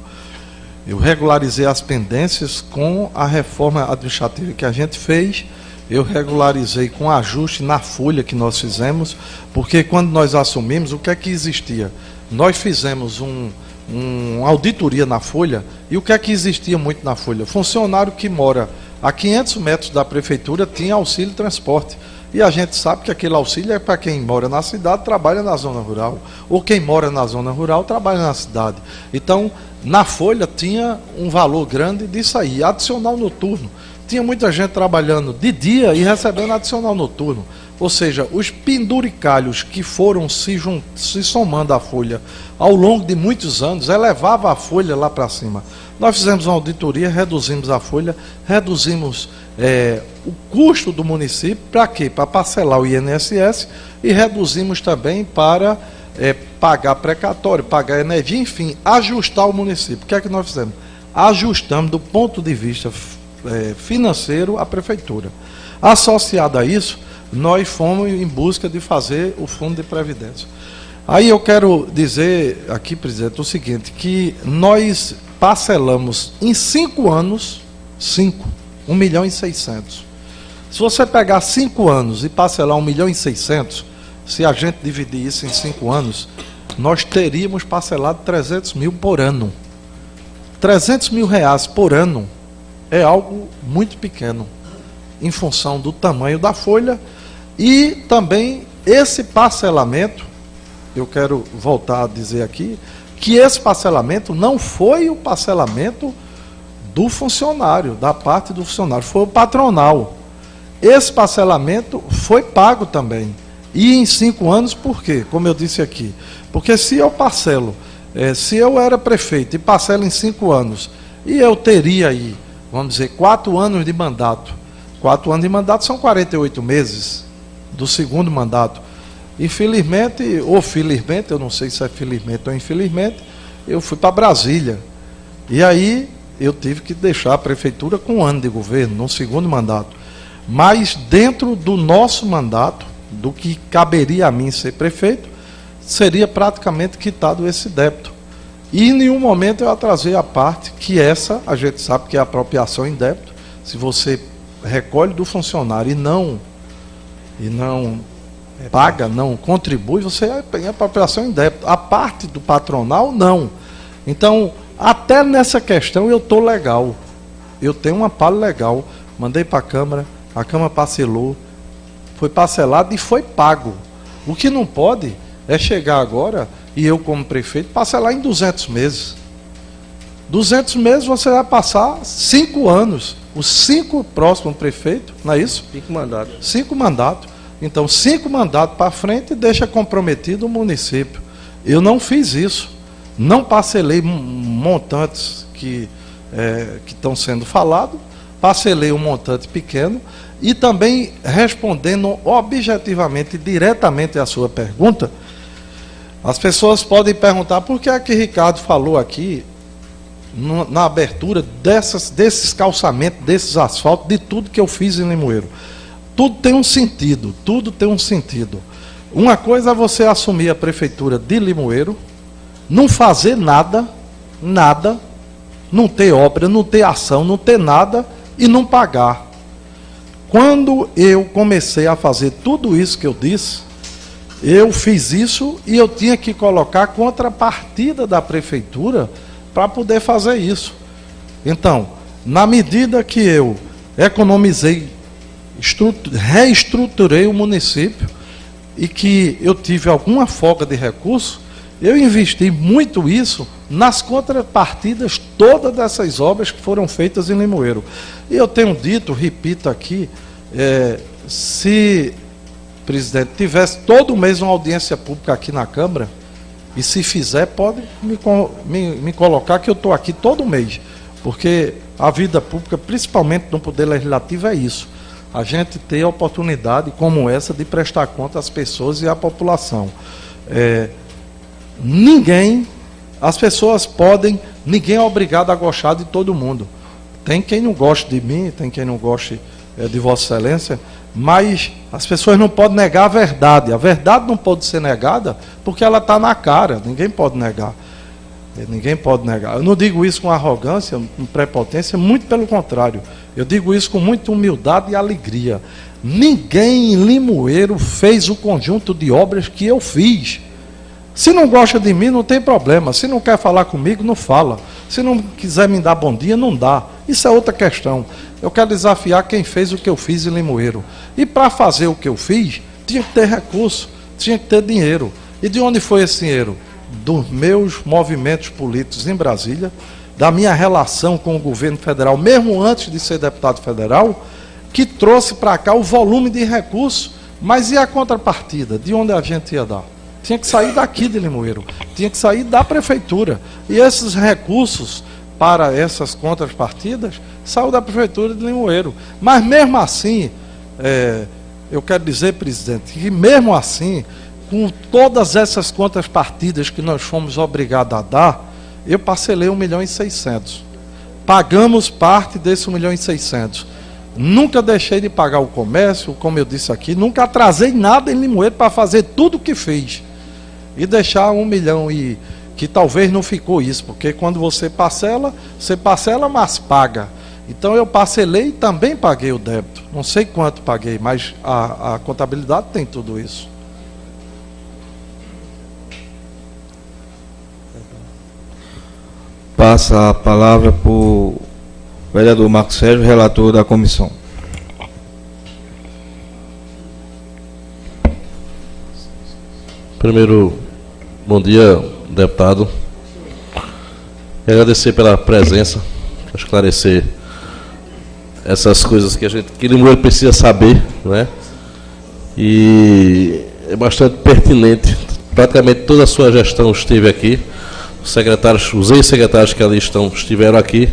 Eu regularizei as pendências com a reforma administrativa que a gente fez. Eu regularizei com ajuste na folha que nós fizemos, porque quando nós assumimos, o que é que existia? Nós fizemos uma auditoria na folha, e o que é que existia muito na folha? Funcionário que mora a 500 metros da prefeitura tinha auxílio transporte. E a gente sabe que aquele auxílio é para quem mora na cidade, trabalha na zona rural. Ou quem mora na zona rural, trabalha na cidade. Então, na folha tinha um valor grande disso aí. Adicional noturno. Tinha muita gente trabalhando de dia e recebendo adicional noturno. Ou seja, os penduricalhos que foram se somando à folha ao longo de muitos anos, elevava a folha lá para cima. Nós fizemos uma auditoria, reduzimos a folha, reduzimos o custo do município, para quê? Para parcelar o INSS, e reduzimos também para pagar precatório, pagar energia, enfim, ajustar o município. O que é que nós fizemos? Ajustamos do ponto de vista financeiro a prefeitura. Associado a isso, nós fomos em busca de fazer o fundo de previdência. Aí eu quero dizer aqui, presidente, o seguinte, que nós parcelamos em 5 anos, 1 milhão e 600. Se você pegar 5 anos e parcelar 1 milhão e 600, se a gente dividir isso em 5 anos, nós teríamos parcelado 300 mil por ano. 300 mil reais por ano é algo muito pequeno, em função do tamanho da folha, e também esse parcelamento, eu quero voltar a dizer aqui, que esse parcelamento não foi o parcelamento do funcionário, da parte do funcionário, foi o patronal. Esse parcelamento foi pago também. E em 5 anos, por quê? Como eu disse aqui, porque se eu parcelo, se eu era prefeito e parcelo em 5 anos, e eu teria aí, vamos dizer, 4 anos de mandato. 4 anos de mandato são 48 meses do segundo mandato. Infelizmente, ou felizmente, eu não sei se é felizmente ou infelizmente, eu fui para Brasília. E aí eu tive que deixar a prefeitura com 1 ano de governo, no segundo mandato. Mas dentro do nosso mandato, do que caberia a mim ser prefeito, seria praticamente quitado esse débito. E em nenhum momento eu atrasei a parte que essa, a gente sabe que é apropriação em débito. Se você recolhe do funcionário e não paga, não contribui, você tem apropriação em débito. A parte do patronal, não. Então, até nessa questão eu estou legal. Eu tenho uma palha legal. Mandei para a Câmara parcelou, foi parcelado e foi pago. O que não pode é chegar agora, e eu como prefeito, parcelar em 200 meses. 200 meses você vai passar 5 anos. Os 5 próximos prefeitos, não é isso? 5 mandatos. 5 mandatos. Então, 5 mandatos para frente deixa comprometido o município. Eu não fiz isso. Não parcelei montantes que estão sendo falados, parcelei um montante pequeno e também, respondendo objetivamente, diretamente à sua pergunta, as pessoas podem perguntar por que é que Ricardo falou aqui, na abertura desses calçamentos, desses asfaltos, de tudo que eu fiz em Limoeiro. Tudo tem um sentido, tudo tem um sentido. Uma coisa é você assumir a prefeitura de Limoeiro, não fazer nada, não ter obra, não ter ação, não ter nada e não pagar. Quando eu comecei a fazer tudo isso que eu disse, eu fiz isso e eu tinha que colocar contrapartida da prefeitura para poder fazer isso. Então, Na medida que eu economizei, reestruturei o município e que eu tive alguma folga de recurso, eu investi muito isso nas contrapartidas todas dessas obras que foram feitas em Limoeiro. E eu tenho dito, repito aqui, se, presidente, tivesse todo mês uma audiência pública aqui na Câmara, e se fizer, pode me colocar que eu estou aqui todo mês, porque a vida pública, principalmente no Poder Legislativo, é isso. A gente ter a oportunidade como essa de prestar conta às pessoas e à população. As pessoas podem, ninguém é obrigado a gostar de todo mundo. Tem quem não goste de mim, tem quem não goste de Vossa Excelência, mas as pessoas não podem negar a verdade. A verdade não pode ser negada porque ela está na cara, ninguém pode negar. Ninguém pode negar. Eu não digo isso com arrogância, com prepotência, muito pelo contrário. Eu digo isso com muita humildade e alegria. Ninguém em Limoeiro fez o conjunto de obras que eu fiz. Se não gosta de mim, não tem problema. Se não quer falar comigo, não fala. Se não quiser me dar bom dia, não dá. Isso é outra questão. Eu quero desafiar quem fez o que eu fiz em Limoeiro. E para fazer o que eu fiz, tinha que ter recurso, tinha que ter dinheiro. E de onde foi esse dinheiro? Dos meus movimentos políticos em Brasília, da minha relação com o governo federal, mesmo antes de ser deputado federal, que trouxe para cá o volume de recursos. Mas e a contrapartida? De onde a gente ia dar? Tinha que sair daqui de Limoeiro, tinha que sair da prefeitura. E esses recursos para essas contrapartidas saiu da prefeitura de Limoeiro. Mas mesmo assim, eu quero dizer, presidente, que mesmo assim, com todas essas contrapartidas que nós fomos obrigados a dar, eu parcelei 1.600.000. Pagamos parte desse 1.600.000. Nunca deixei de pagar o comércio, como eu disse aqui, nunca atrasei nada em Limoeiro para fazer tudo o que fiz. E deixar 1 milhão, e que talvez não ficou isso, porque quando você parcela, mas paga. Então eu parcelei e também paguei o débito. Não sei quanto paguei, mas a contabilidade tem tudo isso. Passa a palavra para o vereador Marcos Sérgio, relator da comissão. Primeiro, bom dia, deputado. Quero agradecer pela presença, para esclarecer essas coisas que Limoeiro precisa saber, né? E é bastante pertinente. Praticamente toda a sua gestão esteve aqui. Os ex-secretários que ali estiveram aqui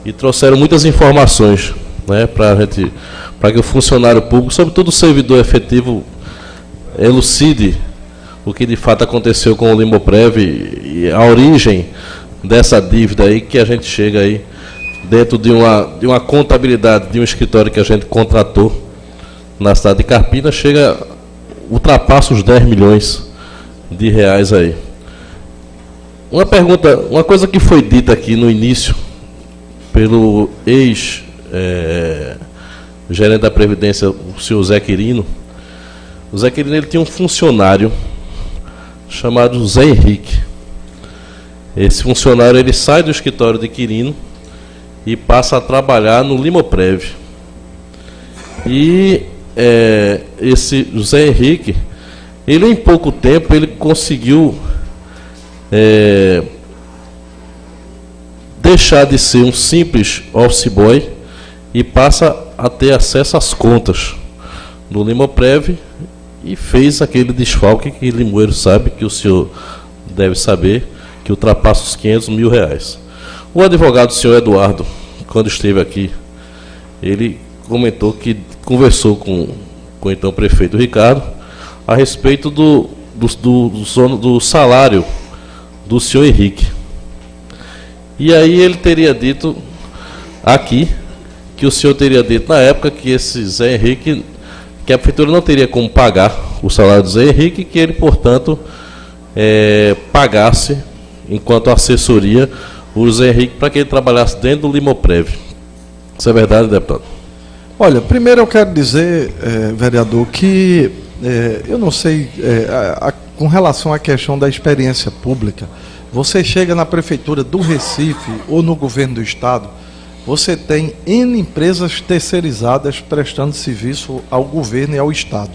e trouxeram muitas informações, né, para que o funcionário público, sobretudo o servidor efetivo, elucide o que de fato aconteceu com o Limoprev e a origem dessa dívida aí, que a gente chega aí dentro de uma contabilidade de um escritório que a gente contratou na cidade de Carpina, ultrapassa os 10 milhões de reais aí. Uma pergunta, uma coisa que foi dita aqui no início pelo ex-gerente da Previdência, o senhor Zé Quirino. O Zé Quirino, ele tinha um funcionário chamado Zé Henrique. Esse funcionário, ele sai do escritório de Quirino e passa a trabalhar no Limoprev. E esse Zé Henrique, ele em pouco tempo, ele conseguiu deixar de ser um simples office boy e passa a ter acesso às contas do Limoprev e fez aquele desfalque que Limoeiro sabe, que o senhor deve saber, que ultrapassa os 500 mil reais. O advogado, o senhor Eduardo, quando esteve aqui, ele comentou que conversou com o então prefeito Ricardo a respeito do salário do senhor Henrique. E aí ele teria dito aqui, que o senhor teria dito na época que esse Zé Henrique, que a prefeitura não teria como pagar o salário do Zé Henrique, que ele, portanto, pagasse, enquanto assessoria, o Zé Henrique para que ele trabalhasse dentro do Limoprev. Isso é verdade, deputado? Olha, primeiro eu quero dizer, vereador, que eu não sei, com relação à questão da experiência pública, você chega na prefeitura do Recife ou no governo do estado, você tem N empresas terceirizadas prestando serviço ao governo e ao Estado.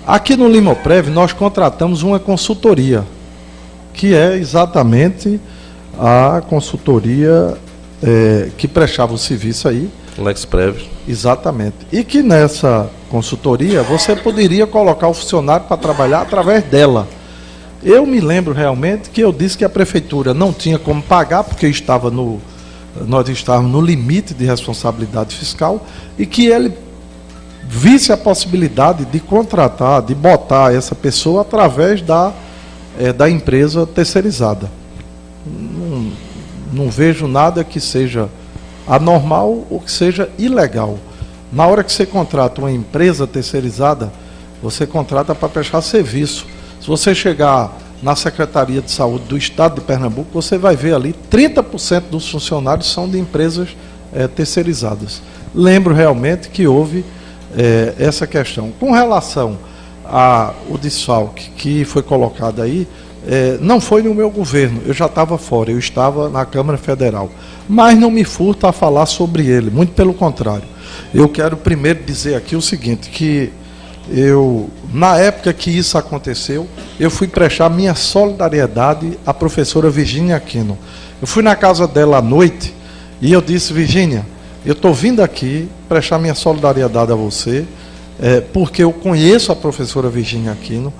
Aqui no Limoprev nós contratamos uma consultoria, que é exatamente a consultoria que prestava o serviço aí. LexPrev. Exatamente. E que nessa consultoria você poderia colocar o funcionário para trabalhar através dela. Eu me lembro realmente que eu disse que a prefeitura não tinha como pagar, porque nós estávamos no limite de responsabilidade fiscal, e que ele visse a possibilidade de contratar, de botar essa pessoa através da empresa terceirizada. Não vejo nada que seja anormal ou que seja ilegal. Na hora que você contrata uma empresa terceirizada, você contrata para prestar serviço. Se você chegar na Secretaria de Saúde do Estado de Pernambuco, você vai ver ali 30% dos funcionários são de empresas terceirizadas. Lembro realmente que houve essa questão. Com relação ao desfalque que foi colocado aí, não foi no meu governo, eu já estava fora, eu estava na Câmara Federal. Mas não me furto a falar sobre ele, muito pelo contrário. Eu quero primeiro dizer aqui o seguinte, que na época que isso aconteceu, eu fui prestar minha solidariedade à professora Virgínia Aquino. Eu fui na casa dela à noite e eu disse: Virgínia, eu estou vindo aqui prestar minha solidariedade a você, porque eu conheço a professora Virgínia Aquino.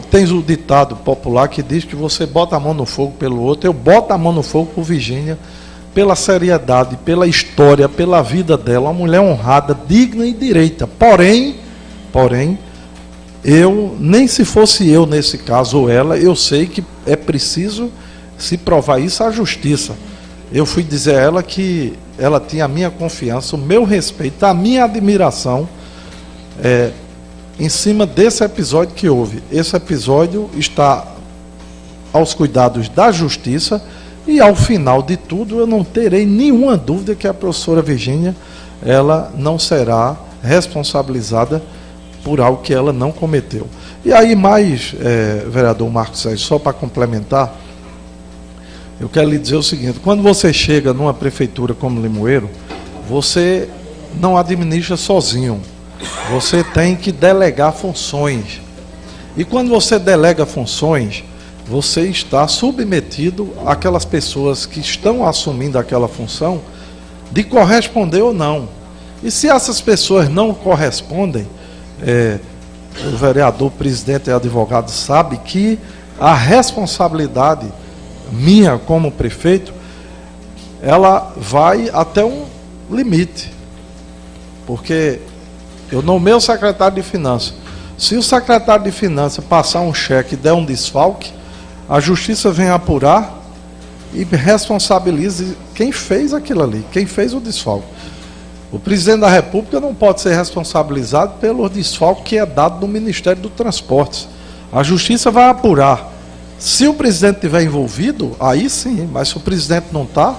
Tem o ditado popular que diz que você bota a mão no fogo pelo outro. Eu boto a mão no fogo por Virgínia, pela seriedade, pela história, pela vida dela, uma mulher honrada, digna e direita. Porém, nem se fosse eu nesse caso ou ela, eu sei que é preciso se provar isso à justiça. Eu fui dizer a ela que ela tinha a minha confiança, o meu respeito, a minha admiração, em cima desse episódio que houve. Esse episódio está aos cuidados da justiça e, ao final de tudo, eu não terei nenhuma dúvida que a professora Virgínia, ela não será responsabilizada por algo que ela não cometeu. E aí, vereador Marcos Sérgio, só para complementar, eu quero lhe dizer o seguinte: quando você chega numa prefeitura como Limoeiro, você não administra sozinho. Você tem que delegar funções. E quando você delega funções, você está submetido àquelas pessoas que estão assumindo aquela função de corresponder ou não. E se essas pessoas não correspondem, o vereador, presidente e advogado sabe que a responsabilidade minha como prefeito, ela vai até um limite. Porque eu nomeio o secretário de Finanças. Se o secretário de Finanças passar um cheque e der um desfalque, a justiça vem apurar e responsabiliza quem fez aquilo ali, quem fez o desfalque. O presidente da República não pode ser responsabilizado pelo desfalque que é dado no Ministério do Transportes. A justiça vai apurar. Se o presidente estiver envolvido, aí sim, mas se o presidente não está,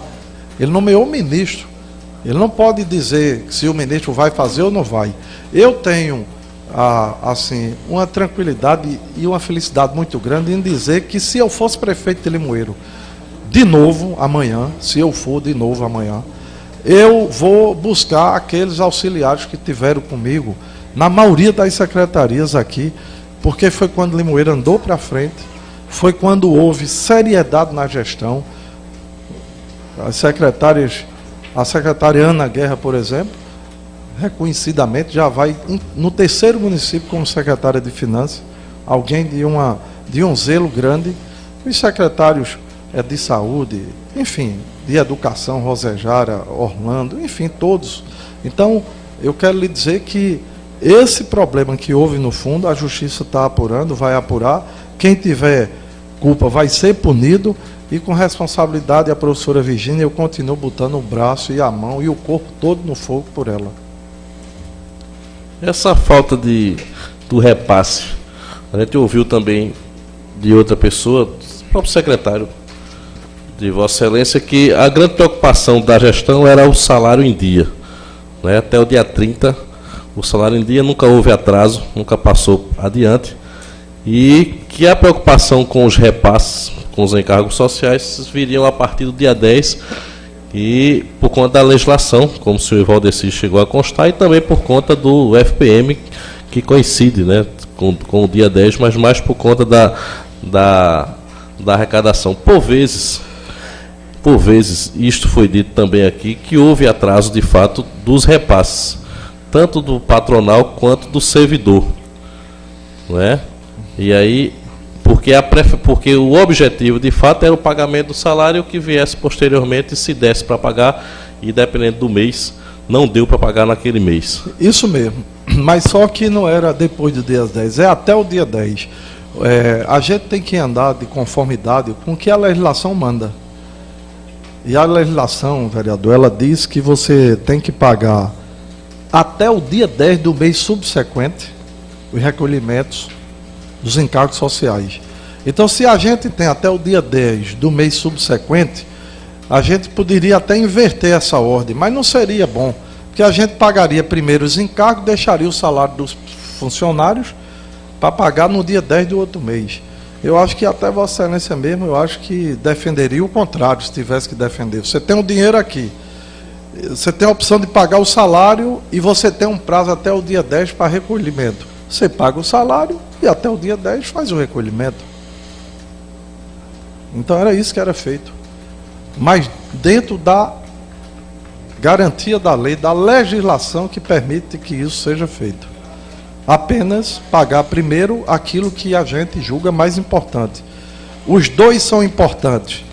ele nomeou o ministro. Ele não pode dizer se o ministro vai fazer ou não vai. Eu tenho, assim, uma tranquilidade e uma felicidade muito grande em dizer que, se eu fosse prefeito de Limoeiro, de novo amanhã, eu vou buscar aqueles auxiliares que tiveram comigo na maioria das secretarias aqui, porque foi quando Limoeiro andou para frente, foi quando houve seriedade na gestão. A secretária Ana Guerra, por exemplo, reconhecidamente já vai no 3º município como secretária de Finanças, alguém de um zelo grande. Os secretários de saúde, enfim, de educação, Rosejara, Orlando, enfim, todos. Então, eu quero lhe dizer que esse problema que houve no fundo, a justiça está apurando, vai apurar. Quem tiver culpa vai ser punido. E com responsabilidade, a professora Virgínia, eu continuo botando o braço e a mão e o corpo todo no fogo por ela. Essa falta do repasse, a gente ouviu também de outra pessoa, o próprio secretário de Vossa Excelência, que a grande preocupação da gestão era o salário em dia. Né? Até o dia 30, o salário em dia nunca houve atraso, nunca passou adiante. E que a preocupação com os repasses, com os encargos sociais, viriam a partir do dia 10, E por conta da legislação, como o senhor Valdeci chegou a constar, e também por conta do FPM, que coincide, né, com o dia 10, mas mais por conta da arrecadação. Por vezes, isto foi dito também aqui, que houve atraso de fato dos repasses, tanto do patronal quanto do servidor, não é? E aí, porque o objetivo de fato era o pagamento do salário, que viesse posteriormente, se desse para pagar, e dependendo do mês, não deu para pagar naquele mês. Isso mesmo, mas só que não era depois do dia 10, é até o dia 10. A gente tem que andar de conformidade com o que a legislação manda. E a legislação, vereador, ela diz que você tem que pagar até o dia 10 do mês subsequente os recolhimentos dos encargos sociais. Então, se a gente tem até o dia 10 do mês subsequente, a gente poderia até inverter essa ordem, mas não seria bom, porque a gente pagaria primeiro os encargos, deixaria o salário dos funcionários para pagar no dia 10 do outro mês. Eu acho que até Vossa Excelência mesmo, eu acho que defenderia o contrário, se tivesse que defender. Você tem o dinheiro aqui, você tem a opção de pagar o salário e você tem um prazo até o dia 10 para recolhimento. Você paga o salário e até o dia 10 faz o recolhimento. Então era isso que era feito. Mas dentro da garantia da lei, da legislação que permite que isso seja feito. Apenas pagar primeiro aquilo que a gente julga mais importante. Os dois são importantes,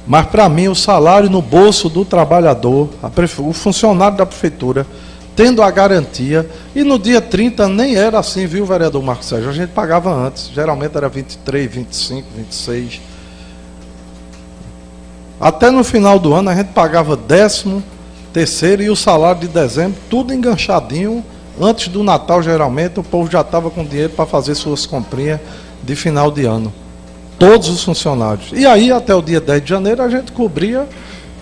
mas para mim o salário no bolso do trabalhador, o funcionário da prefeitura, tendo a garantia, e no dia 30 nem era assim, viu, vereador Marcos Sérgio? A gente pagava antes, geralmente era 23, 25, 26. Até no final do ano a gente pagava 13º e o salário de dezembro, tudo enganchadinho. Antes do Natal, geralmente, o povo já estava com dinheiro para fazer suas comprinhas de final de ano. Todos os funcionários. E aí, até o dia 10 de janeiro, a gente cobria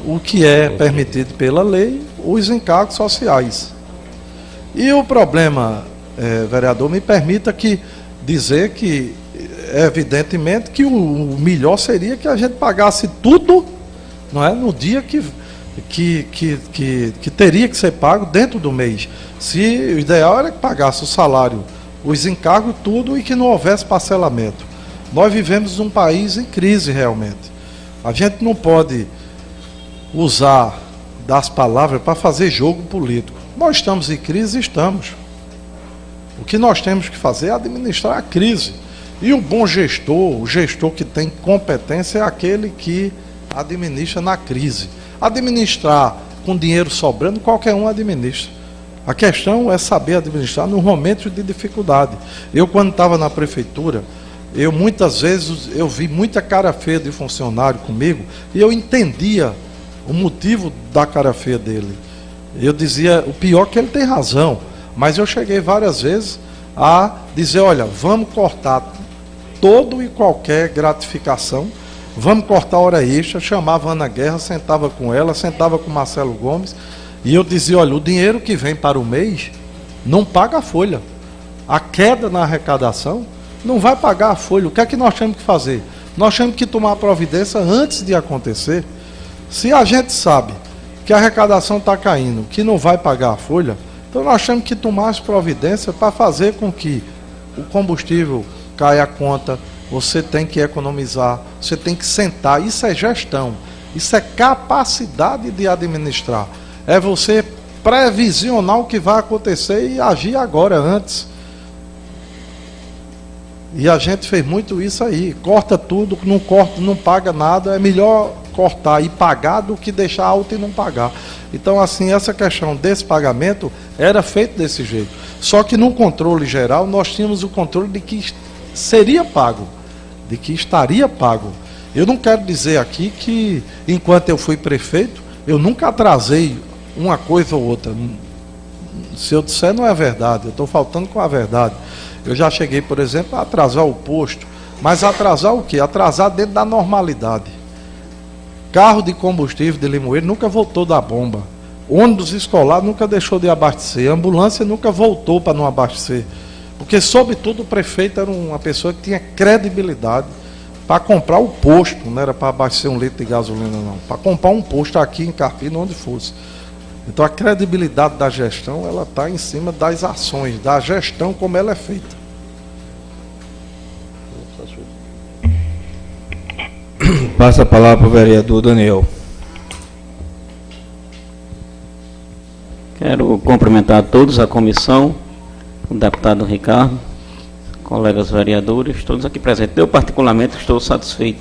o que é permitido pela lei, os encargos sociais. E o problema, vereador, me permita dizer que, evidentemente, que o melhor seria que a gente pagasse tudo, não é, no dia que teria que ser pago dentro do mês. Se o ideal era que pagasse o salário, os encargos, tudo, e que não houvesse parcelamento. Nós vivemos num país em crise realmente. A gente não pode usar das palavras para fazer jogo político. Nós estamos em crise, estamos. O que nós temos que fazer é administrar a crise. E o bom gestor, o gestor que tem competência, é aquele que administra na crise. Administrar com dinheiro sobrando, qualquer um administra. A questão é saber administrar nos momentos de dificuldade. Eu, quando estava na prefeitura, muitas vezes eu vi muita cara feia de funcionário comigo e eu entendia o motivo da cara feia dele. Eu dizia, o pior é que ele tem razão, mas eu cheguei várias vezes a dizer, olha, vamos cortar todo e qualquer gratificação, vamos cortar hora extra. Chamava a Ana Guerra, sentava com ela, sentava com o Marcelo Gomes, e eu dizia, olha, o dinheiro que vem para o mês não paga a folha. A queda na arrecadação não vai pagar a folha. O que é que nós temos que fazer? Nós temos que tomar providência antes de acontecer. Se a gente sabe que a arrecadação está caindo, que não vai pagar a folha, então nós temos que tomar as providências para fazer com que o combustível caia a conta. Você tem que economizar, você tem que sentar. Isso é gestão, isso é capacidade de administrar. É você previsionar o que vai acontecer e agir agora, antes. E a gente fez muito isso aí. Corta tudo, não corta, não paga nada. É melhor cortar e pagar do que deixar alto e não pagar. Então, assim, essa questão desse pagamento era feito desse jeito. Só que no controle geral, nós tínhamos o controle de que seria pago, de que estaria pago. Eu não quero dizer aqui que, enquanto eu fui prefeito, eu nunca atrasei uma coisa ou outra. Se eu disser, não é verdade, eu estou faltando com a verdade. Eu já cheguei, por exemplo, a atrasar o posto. Mas atrasar o quê? Atrasar dentro da normalidade. Carro de combustível de Limoeiro nunca voltou da bomba. Ônibus escolar nunca deixou de abastecer. Ambulância nunca voltou para não abastecer. Porque, sobretudo, o prefeito era uma pessoa que tinha credibilidade, para comprar o posto, não era para abastecer um litro de gasolina, não. Para comprar um posto aqui em Carpina, onde fosse. Então a credibilidade da gestão, ela está em cima das ações, da gestão como ela é feita. Passa a palavra para o vereador Daniel. Quero cumprimentar a todos, a comissão, o deputado Ricardo, colegas vereadores, todos aqui presentes. Eu, particularmente, estou satisfeito.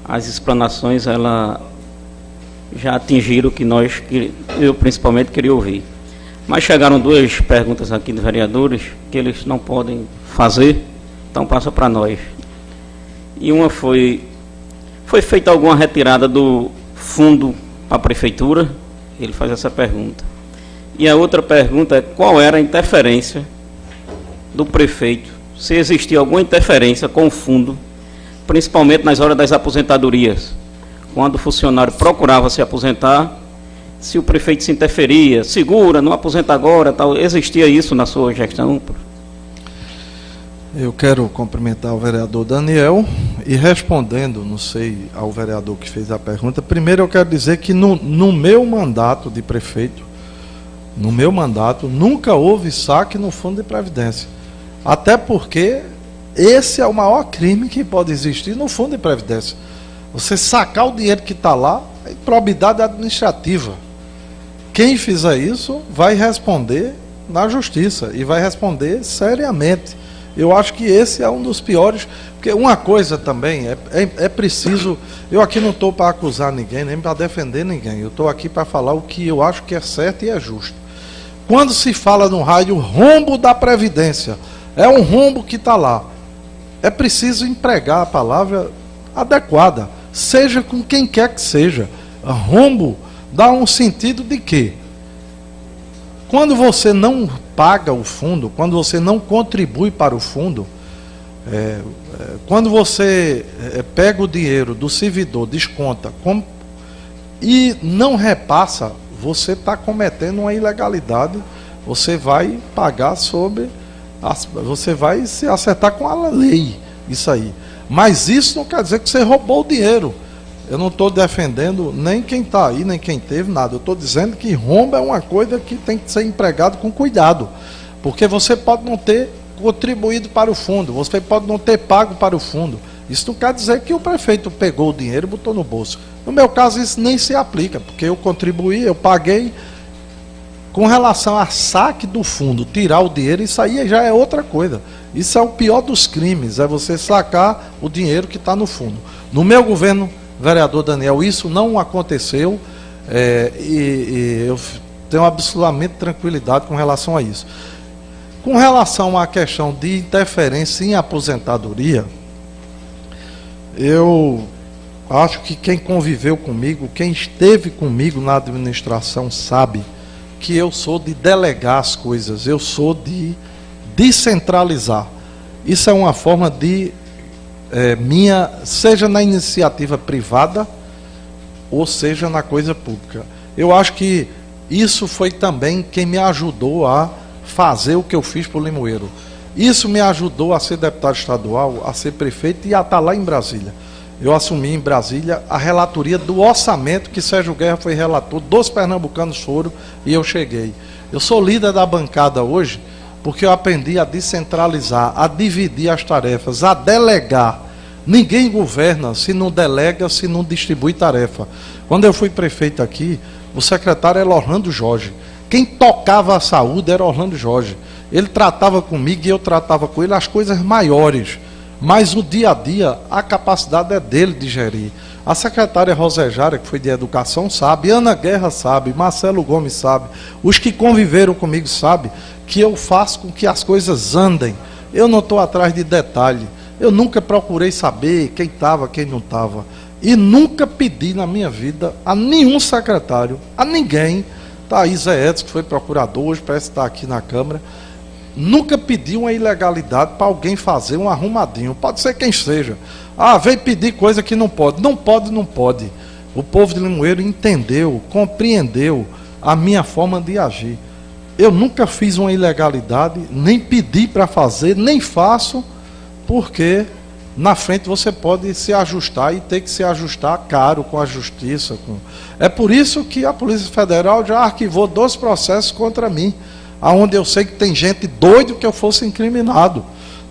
As explanações, ela já atingiram o que eu principalmente queria ouvir. Mas chegaram duas perguntas aqui dos vereadores que eles não podem fazer, então passa para nós. E uma foi feita alguma retirada do fundo para a prefeitura? Ele faz essa pergunta. E a outra pergunta é qual era a interferência do prefeito, se existia alguma interferência com o fundo, principalmente nas horas das aposentadorias, quando o funcionário procurava se aposentar, se o prefeito se interferia, segura, não aposenta agora, tal. Existia isso na sua gestão? Eu quero cumprimentar o vereador Daniel e respondendo, não sei, ao vereador que fez a pergunta, primeiro eu quero dizer que no meu mandato de prefeito, no meu mandato, nunca houve saque no Fundo de Previdência. Até porque esse é o maior crime que pode existir no Fundo de Previdência. Você sacar o dinheiro que está lá, é improbidade administrativa. Quem fizer isso vai responder na justiça e vai responder seriamente. Eu acho que esse é um dos piores, porque uma coisa também, é preciso, eu aqui não estou para acusar ninguém, nem para defender ninguém, eu estou aqui para falar o que eu acho que é certo e é justo. Quando se fala no raio rombo da Previdência, é um rombo que está lá, é preciso empregar a palavra adequada, seja com quem quer que seja. Rombo dá um sentido de quê? Quando você não paga o fundo, quando você não contribui para o fundo, quando você pega o dinheiro do servidor, desconta e não repassa, você está cometendo uma ilegalidade, você vai pagar você vai se acertar com a lei, isso aí. Mas isso não quer dizer que você roubou o dinheiro. Eu não estou defendendo nem quem está aí, nem quem teve, nada. Eu estou dizendo que rombo é uma coisa que tem que ser empregado com cuidado. Porque você pode não ter contribuído para o fundo, você pode não ter pago para o fundo. Isso não quer dizer que o prefeito pegou o dinheiro e botou no bolso. No meu caso, isso nem se aplica, porque eu contribuí, eu paguei. Com relação a saque do fundo, tirar o dinheiro, isso aí já é outra coisa. Isso é o pior dos crimes, é você sacar o dinheiro que está no fundo. No meu governo, vereador Daniel, isso não aconteceu e eu tenho absolutamente tranquilidade com relação a isso. Com relação à questão de interferência em aposentadoria, eu acho que quem conviveu comigo, quem esteve comigo na administração sabe que eu sou de delegar as coisas, eu sou de descentralizar. Isso é uma forma de minha, seja na iniciativa privada ou seja na coisa pública. Eu acho que isso foi também quem me ajudou a fazer o que eu fiz por Limoeiro. Isso me ajudou a ser deputado estadual, a ser prefeito e a estar lá em Brasília. Eu assumi em Brasília a relatoria do orçamento que Sérgio Guerra foi relator, dos pernambucanos foram e eu cheguei. Eu sou líder da bancada hoje porque eu aprendi a descentralizar, a dividir as tarefas, a delegar. Ninguém governa se não delega, se não distribui tarefa. Quando eu fui prefeito aqui, o secretário era Orlando Jorge. Quem tocava a saúde era Orlando Jorge. Ele tratava comigo e eu tratava com ele as coisas maiores. Mas o dia a dia, a capacidade é dele de gerir. A secretária Rosejara, que foi de Educação, sabe, Ana Guerra sabe, Marcelo Gomes sabe, os que conviveram comigo sabem que eu faço com que as coisas andem. Eu não estou atrás de detalhe. Eu nunca procurei saber quem estava, quem não estava. E nunca pedi na minha vida a nenhum secretário, a ninguém. Está aí Zé Edson, que foi procurador, hoje parece estar aqui na Câmara. Nunca pedi uma ilegalidade para alguém fazer um arrumadinho. Pode ser quem seja. Vem pedir coisa que não pode. Não pode, não pode. O povo de Limoeiro entendeu, compreendeu a minha forma de agir. Eu nunca fiz uma ilegalidade, nem pedi para fazer, nem faço, porque na frente você pode se ajustar e ter que se ajustar caro com a justiça. É por isso que a Polícia Federal já arquivou 2 processos contra mim, aonde eu sei que tem gente doido que eu fosse incriminado.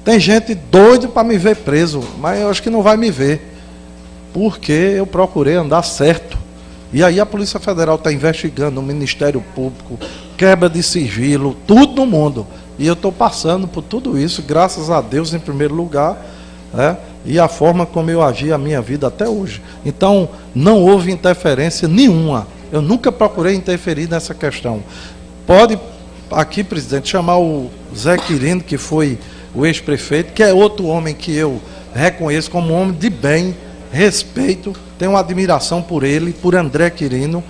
Tem gente doido para me ver preso, mas eu acho que não vai me ver, porque eu procurei andar certo. E aí a Polícia Federal está investigando, o Ministério Público, quebra de sigilo, tudo no mundo. E eu estou passando por tudo isso, graças a Deus em primeiro lugar, né? E a forma como eu agi a minha vida até hoje. Então, não houve interferência nenhuma. Eu nunca procurei interferir nessa questão. Pode, aqui, presidente, chamar o Zé Quirino, que foi o ex-prefeito, que é outro homem que eu reconheço como um homem de bem, respeito, tenho uma admiração por ele, por André Quirino.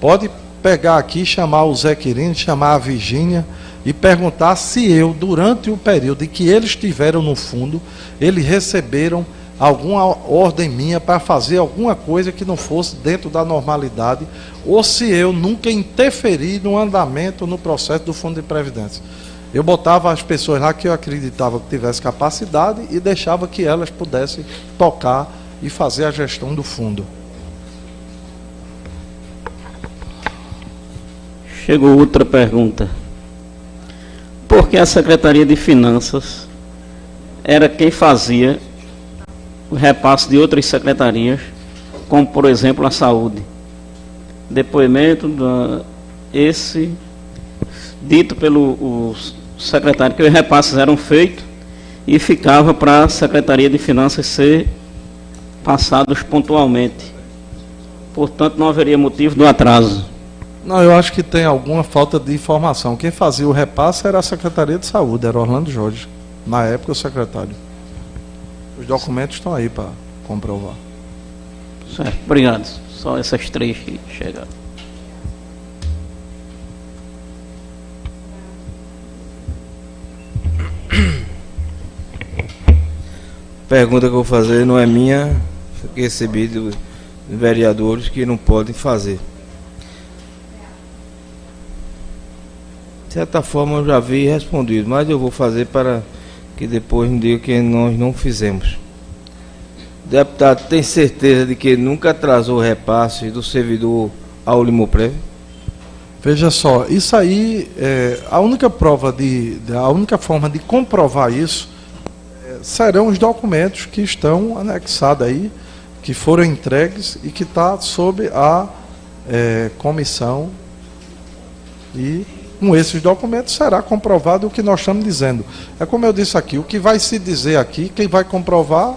Pode pegar aqui, chamar o Zé Quirino, chamar a Virgínia e perguntar se eu, durante o período em que eles estiveram no fundo, eles receberam alguma ordem minha para fazer alguma coisa que não fosse dentro da normalidade, ou se eu nunca interferi no andamento, no processo do Fundo de Previdência. Eu botava as pessoas lá que eu acreditava que tivesse capacidade e deixava que elas pudessem tocar e fazer a gestão do fundo. Chegou outra pergunta. Por que a Secretaria de Finanças era quem fazia o repasse de outras secretarias, como, por exemplo, a Saúde? Depoimento esse dito pelo secretário que os repasses eram feitos e ficava para a Secretaria de Finanças ser passados pontualmente. Portanto, não haveria motivo do atraso. Não, eu acho que tem alguma falta de informação. Quem fazia o repasse era a Secretaria de Saúde, era Orlando Jorge, na época o secretário. Os documentos estão aí para comprovar. Certo, obrigado. Só essas 3 que chegaram. Pergunta que eu vou fazer não é minha, foi recebida dos vereadores que não podem fazer. De certa forma eu já vi respondido, mas eu vou fazer para que depois não diga que nós não fizemos. Deputado, tem certeza de que nunca atrasou o repasse do servidor ao Limoprev? Veja só, isso aí, a única forma de comprovar isso serão os documentos que estão anexados aí, que foram entregues e que está sob a comissão, e com esses documentos será comprovado o que nós estamos dizendo. É como eu disse aqui, o que vai se dizer aqui, quem vai comprovar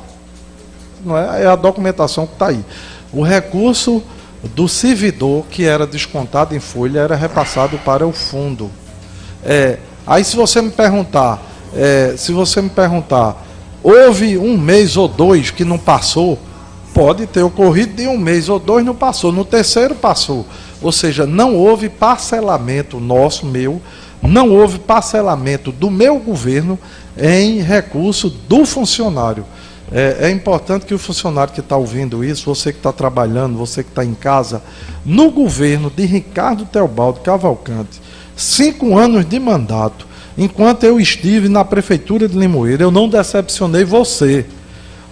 não é a documentação que está aí. O recurso do servidor que era descontado em folha era repassado para o fundo. Aí se você me perguntar, houve 1 mês ou 2 que não passou, pode ter ocorrido de 1 mês ou 2 não passou, no terceiro passou. Ou seja, não houve parcelamento não houve parcelamento do meu governo em recurso do funcionário. É importante que o funcionário que está ouvindo isso, você que está trabalhando, você que está em casa, no governo de Ricardo Teobaldo Cavalcante, 5 anos de mandato, enquanto eu estive na Prefeitura de Limoeiro, eu não decepcionei você.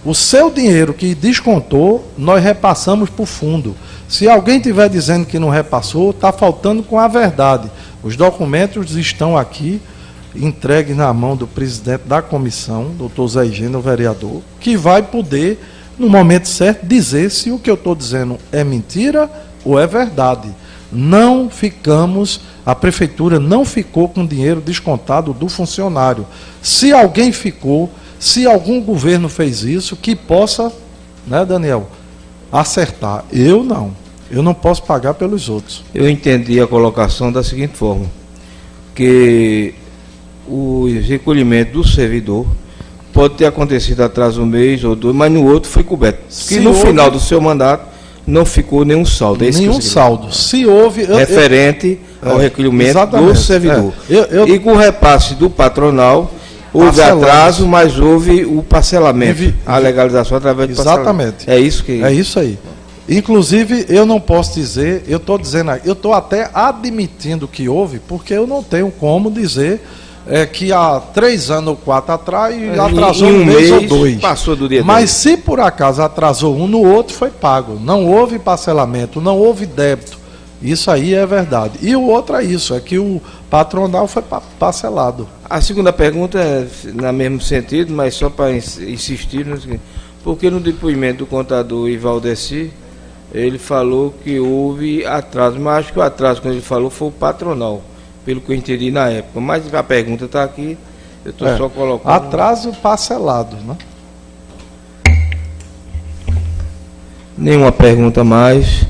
O seu dinheiro que descontou, nós repassamos para o fundo. Se alguém estiver dizendo que não repassou, está faltando com a verdade. Os documentos estão aqui, entregues na mão do presidente da comissão, doutor Zé Higino, vereador, que vai poder, no momento certo, dizer se o que eu estou dizendo é mentira ou é verdade. A prefeitura não ficou com dinheiro descontado do funcionário. Se alguém ficou, se algum governo fez isso, que possa, né, Daniel, acertar. Eu não posso pagar pelos outros. Eu entendi a colocação da seguinte forma, que o recolhimento do servidor pode ter acontecido atrás de 1 mês ou 2, mas no outro foi coberto. Que no final do seu mandato não ficou nenhum saldo. Nenhum saldo. Se houve... referente ao recolhimento do servidor. E com o repasse do patronal, houve atraso, mas houve o parcelamento. A legalização através do parcelamento. Exatamente. É isso aí. Inclusive, eu não posso dizer, eu estou até admitindo que houve, porque eu não tenho como dizer que há 3 anos ou 4 atrás atrasou em um mês ou 2. Passou do dia Mas se por acaso atrasou um, no outro foi pago. Não houve parcelamento, não houve débito. Isso aí é verdade. E o outro é isso, é que o patronal foi parcelado. A segunda pergunta é no mesmo sentido, mas só para insistir, porque no depoimento do contador Ivaldeci, ele falou que houve atraso, mas acho que o atraso, quando ele falou, foi o patronal, pelo que eu entendi na época. Mas a pergunta está aqui, eu estou só colocando... Atraso parcelado, né? Nenhuma pergunta mais.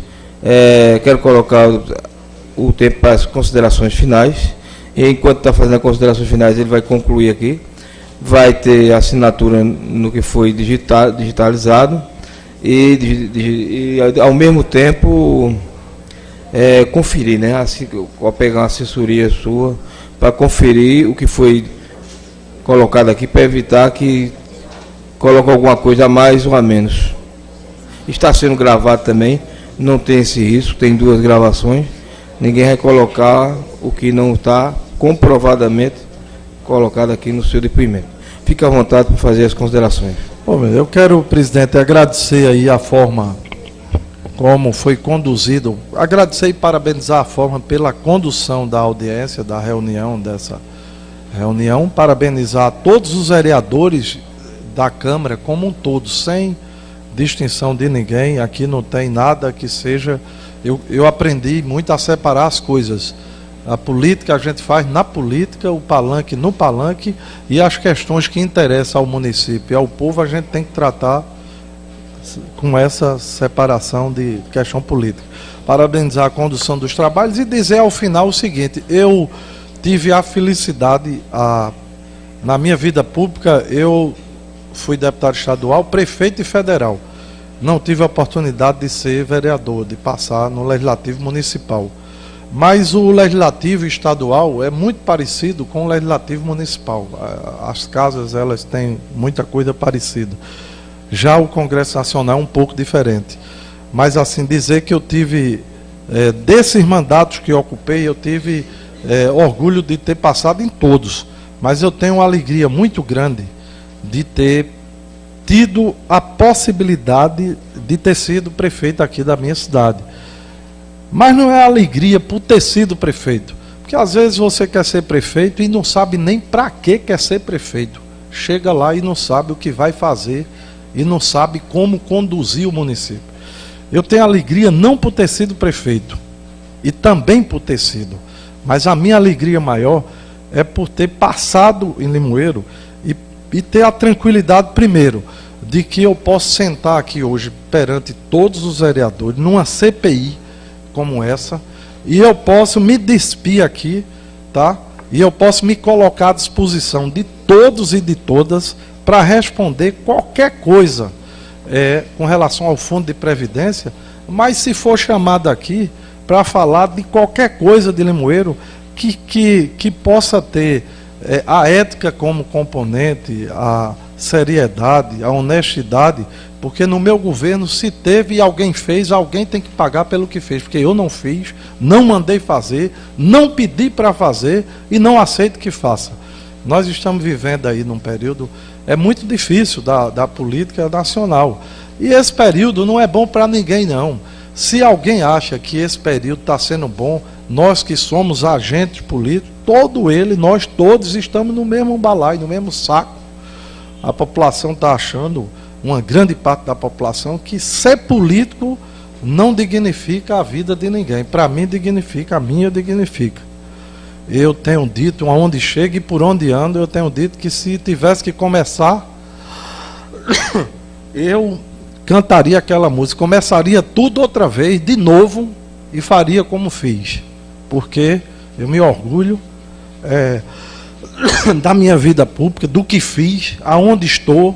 Quero colocar o tempo para as considerações finais. E enquanto está fazendo as considerações finais, ele vai concluir aqui. Vai ter assinatura no que foi digitalizado e ao mesmo tempo conferir, né? Assim, vou pegar uma assessoria sua para conferir o que foi colocado aqui, para evitar que coloque alguma coisa a mais ou a menos. Está sendo gravado também, não tem esse risco, tem 2 gravações. Ninguém vai colocar o que não está comprovadamente colocado aqui no seu depoimento. Fique à vontade para fazer as considerações. Bom, eu quero, presidente, agradecer aí a forma como foi conduzido, agradecer e parabenizar a forma pela condução da audiência, da reunião, dessa reunião, parabenizar todos os vereadores da Câmara como um todo, sem distinção de ninguém. Aqui não tem nada que seja... Eu aprendi muito a separar as coisas. A política a gente faz na política, o palanque no palanque, e as questões que interessam ao município e ao povo a gente tem que tratar com essa separação de questão política. Parabenizar a condução dos trabalhos e dizer ao final o seguinte: eu tive a felicidade, na minha vida pública, eu fui deputado estadual, prefeito e federal. Não tive a oportunidade de ser vereador, de passar no Legislativo Municipal. Mas o Legislativo Estadual é muito parecido com o Legislativo Municipal. As casas, elas têm muita coisa parecida. Já o Congresso Nacional é um pouco diferente. Mas, assim, dizer que eu tive, desses mandatos que eu ocupei, eu tive orgulho de ter passado em todos. Mas eu tenho uma alegria muito grande de ter tido a possibilidade de ter sido prefeito aqui da minha cidade. Mas não é alegria por ter sido prefeito, porque às vezes você quer ser prefeito e não sabe nem para que quer ser prefeito. Chega lá e não sabe o que vai fazer e não sabe como conduzir o município. Eu tenho alegria não por ter sido prefeito e também por ter sido, mas a minha alegria maior é por ter passado em Limoeiro e ter a tranquilidade, primeiro, de que eu posso sentar aqui hoje perante todos os vereadores numa CPI como essa, e eu posso me despir aqui, tá? E eu posso me colocar à disposição de todos e de todas para responder qualquer coisa com relação ao Fundo de Previdência, mas se for chamado aqui para falar de qualquer coisa de Limoeiro que possa ter a ética como componente, a seriedade, a honestidade, porque no meu governo, se teve e alguém fez, alguém tem que pagar pelo que fez, porque eu não fiz, não mandei fazer, não pedi para fazer e não aceito que faça. Nós estamos vivendo aí num período muito difícil da política nacional, e esse período não é bom para ninguém, não. Se alguém acha que esse período está sendo bom, nós que somos agentes políticos, nós todos estamos no mesmo balaio, no mesmo saco. A população está achando, uma grande parte da população, que ser político não dignifica a vida de ninguém. Para mim dignifica, a minha dignifica. Eu tenho dito, aonde chego e por onde ando, eu tenho dito que se tivesse que começar, eu cantaria aquela música, começaria tudo outra vez, de novo, e faria como fiz. Porque eu me orgulho da minha vida pública, do que fiz, aonde estou,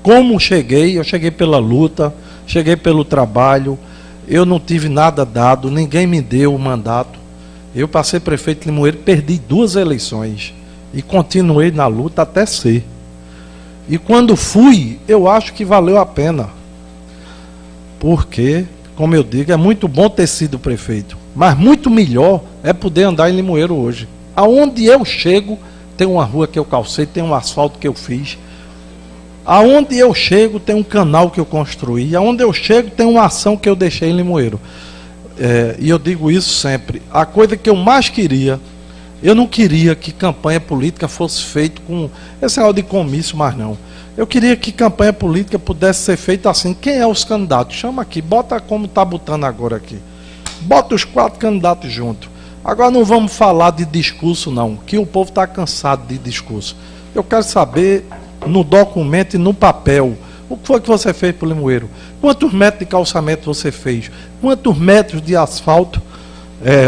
como cheguei. Eu cheguei pela luta, cheguei pelo trabalho, eu não tive nada dado, ninguém me deu o mandato. Eu passei prefeito de Limoeiro, perdi 2 eleições e continuei na luta até ser. E quando fui, eu acho que valeu a pena, porque, como eu digo, é muito bom ter sido prefeito, mas muito melhor é poder andar em Limoeiro hoje. Aonde eu chego, tem uma rua que eu calcei, tem um asfalto que eu fiz. Aonde eu chego tem um canal que eu construí, aonde eu chego tem uma ação que eu deixei em Limoeiro. E eu digo isso sempre, a coisa que eu mais queria, eu não queria que campanha política fosse feita com esse negócio de comício, mas não. Eu queria que campanha política pudesse ser feita assim. Quem é os candidatos? Chama aqui, bota como está botando agora aqui. Bota os 4 candidatos juntos. Agora não vamos falar de discurso não, que o povo está cansado de discurso. Eu quero saber no documento e no papel, o que foi que você fez para o Limoeiro? Quantos metros de calçamento você fez? Quantos metros de asfalto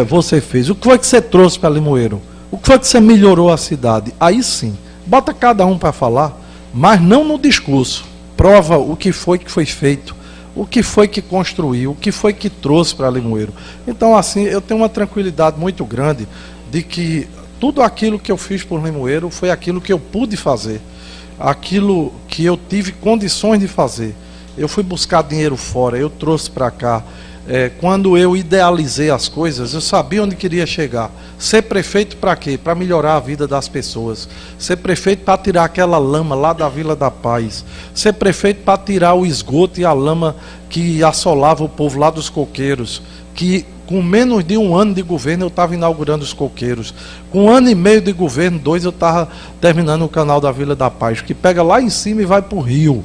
você fez? O que foi que você trouxe para Limoeiro? O que foi que você melhorou a cidade? Aí sim, bota cada um para falar, mas não no discurso. Prova o que foi feito, o que foi que construiu, o que foi que trouxe para Limoeiro. Então, assim, eu tenho uma tranquilidade muito grande de que tudo aquilo que eu fiz por Limoeiro foi aquilo que eu pude fazer, aquilo que eu tive condições de fazer. Eu fui buscar dinheiro fora, eu trouxe para cá. Quando eu idealizei as coisas, eu sabia onde queria chegar. Ser prefeito para quê? Para melhorar a vida das pessoas. Ser prefeito para tirar aquela lama lá da Vila da Paz. Ser prefeito para tirar o esgoto e a lama que assolava o povo lá dos coqueiros. Que com menos de 1 ano de governo eu estava inaugurando os coqueiros. Com 1 ano e meio de governo, 2, eu estava terminando o canal da Vila da Paz, que pega lá em cima e vai para o rio.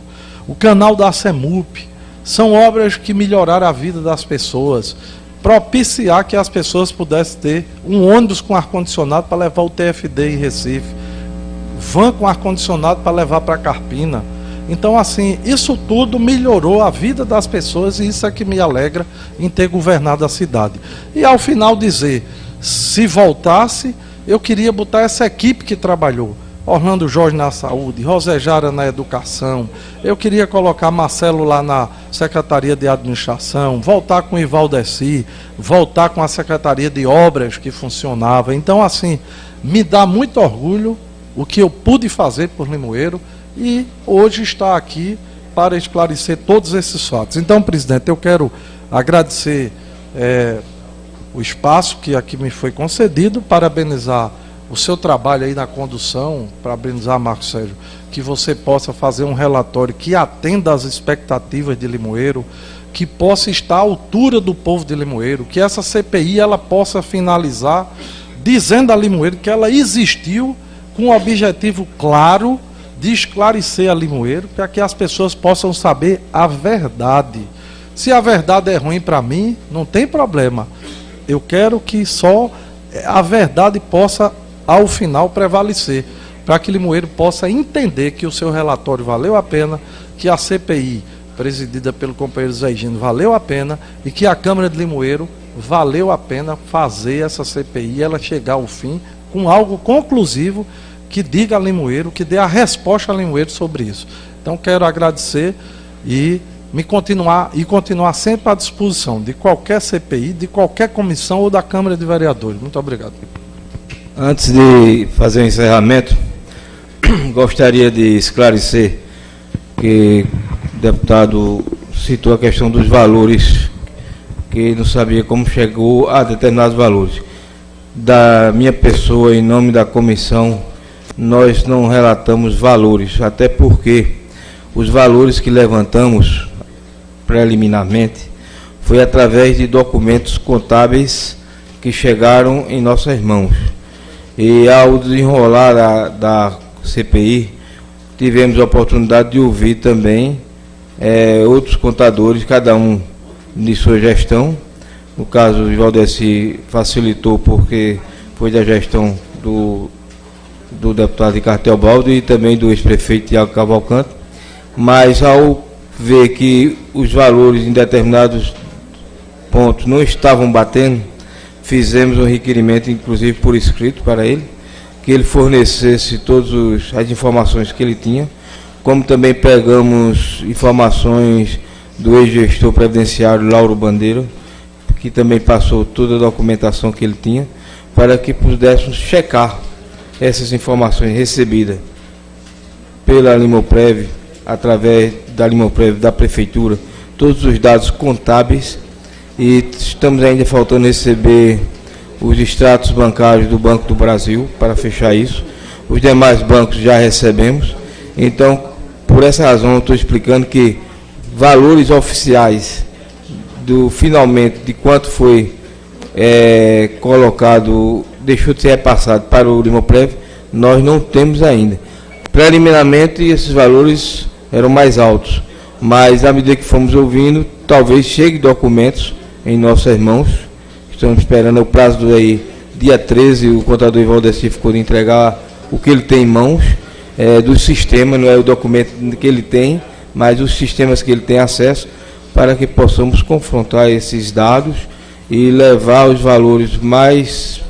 O canal da CEMUP. São obras que melhoraram a vida das pessoas, propiciar que as pessoas pudessem ter um ônibus com ar-condicionado para levar o TFD em Recife, van com ar-condicionado para levar para Carpina. Então, assim, isso tudo melhorou a vida das pessoas e isso é que me alegra em ter governado a cidade. E ao final dizer, se voltasse, eu queria botar essa equipe que trabalhou. Orlando Jorge na saúde, Rosejara na educação, eu queria colocar Marcelo lá na Secretaria de Administração, voltar com Ivaldeci, voltar com a Secretaria de Obras que funcionava. Então, assim, me dá muito orgulho o que eu pude fazer por Limoeiro e hoje está aqui para esclarecer todos esses fatos. Então, presidente, eu quero agradecer o espaço que aqui me foi concedido, parabenizar o seu trabalho aí na condução, parabenizar, Marcos Sérgio, que você possa fazer um relatório que atenda às expectativas de Limoeiro, que possa estar à altura do povo de Limoeiro, que essa CPI ela possa finalizar dizendo a Limoeiro que ela existiu com o objetivo claro de esclarecer a Limoeiro, para que as pessoas possam saber a verdade. Se a verdade é ruim para mim, não tem problema. Eu quero que só a verdade possa ao final prevalecer, para que Limoeiro possa entender que o seu relatório valeu a pena, que a CPI, presidida pelo companheiro Zé Gino, valeu a pena, e que a Câmara de Limoeiro valeu a pena fazer essa CPI e ela chegar ao fim com algo conclusivo que diga a Limoeiro, que dê a resposta a Limoeiro sobre isso. Então quero agradecer e continuar sempre à disposição de qualquer CPI, de qualquer comissão ou da Câmara de Vereadores. Muito obrigado. Antes de fazer o encerramento, gostaria de esclarecer que o deputado citou a questão dos valores, que não sabia como chegou a determinados valores. Da minha pessoa, em nome da comissão, nós não relatamos valores, até porque os valores que levantamos preliminarmente foi através de documentos contábeis que chegaram em nossas mãos. E ao desenrolar da CPI, tivemos a oportunidade de ouvir também outros contadores, cada um de sua gestão. No caso, o Ivaldeci facilitou porque foi da gestão do deputado Ricardo Teobaldo e também do ex-prefeito Tiago Cavalcante. Mas ao ver que os valores em determinados pontos não estavam batendo, fizemos um requerimento, inclusive por escrito, para ele, que ele fornecesse todas as informações que ele tinha, como também pegamos informações do ex-gestor previdenciário Lauro Bandeira, que também passou toda a documentação que ele tinha, para que pudéssemos checar essas informações recebidas pela Limoprev, através da Limoprev, da Prefeitura, todos os dados contábeis. E estamos ainda faltando receber os extratos bancários do Banco do Brasil para fechar isso, os demais bancos já recebemos. Então, por essa razão, eu estou explicando que valores oficiais finalmente de quanto foi colocado, deixou de ser repassado para o Limoprev, nós não temos ainda. Preliminarmente, esses valores eram mais altos, mas à medida que fomos ouvindo, talvez chegue documentos em nossas mãos. Estamos esperando o prazo aí, dia 13, o contador Ivaldeci ficou de entregar o que ele tem em mãos, do sistema, não é o documento que ele tem, mas os sistemas que ele tem acesso, para que possamos confrontar esses dados e levar os valores mais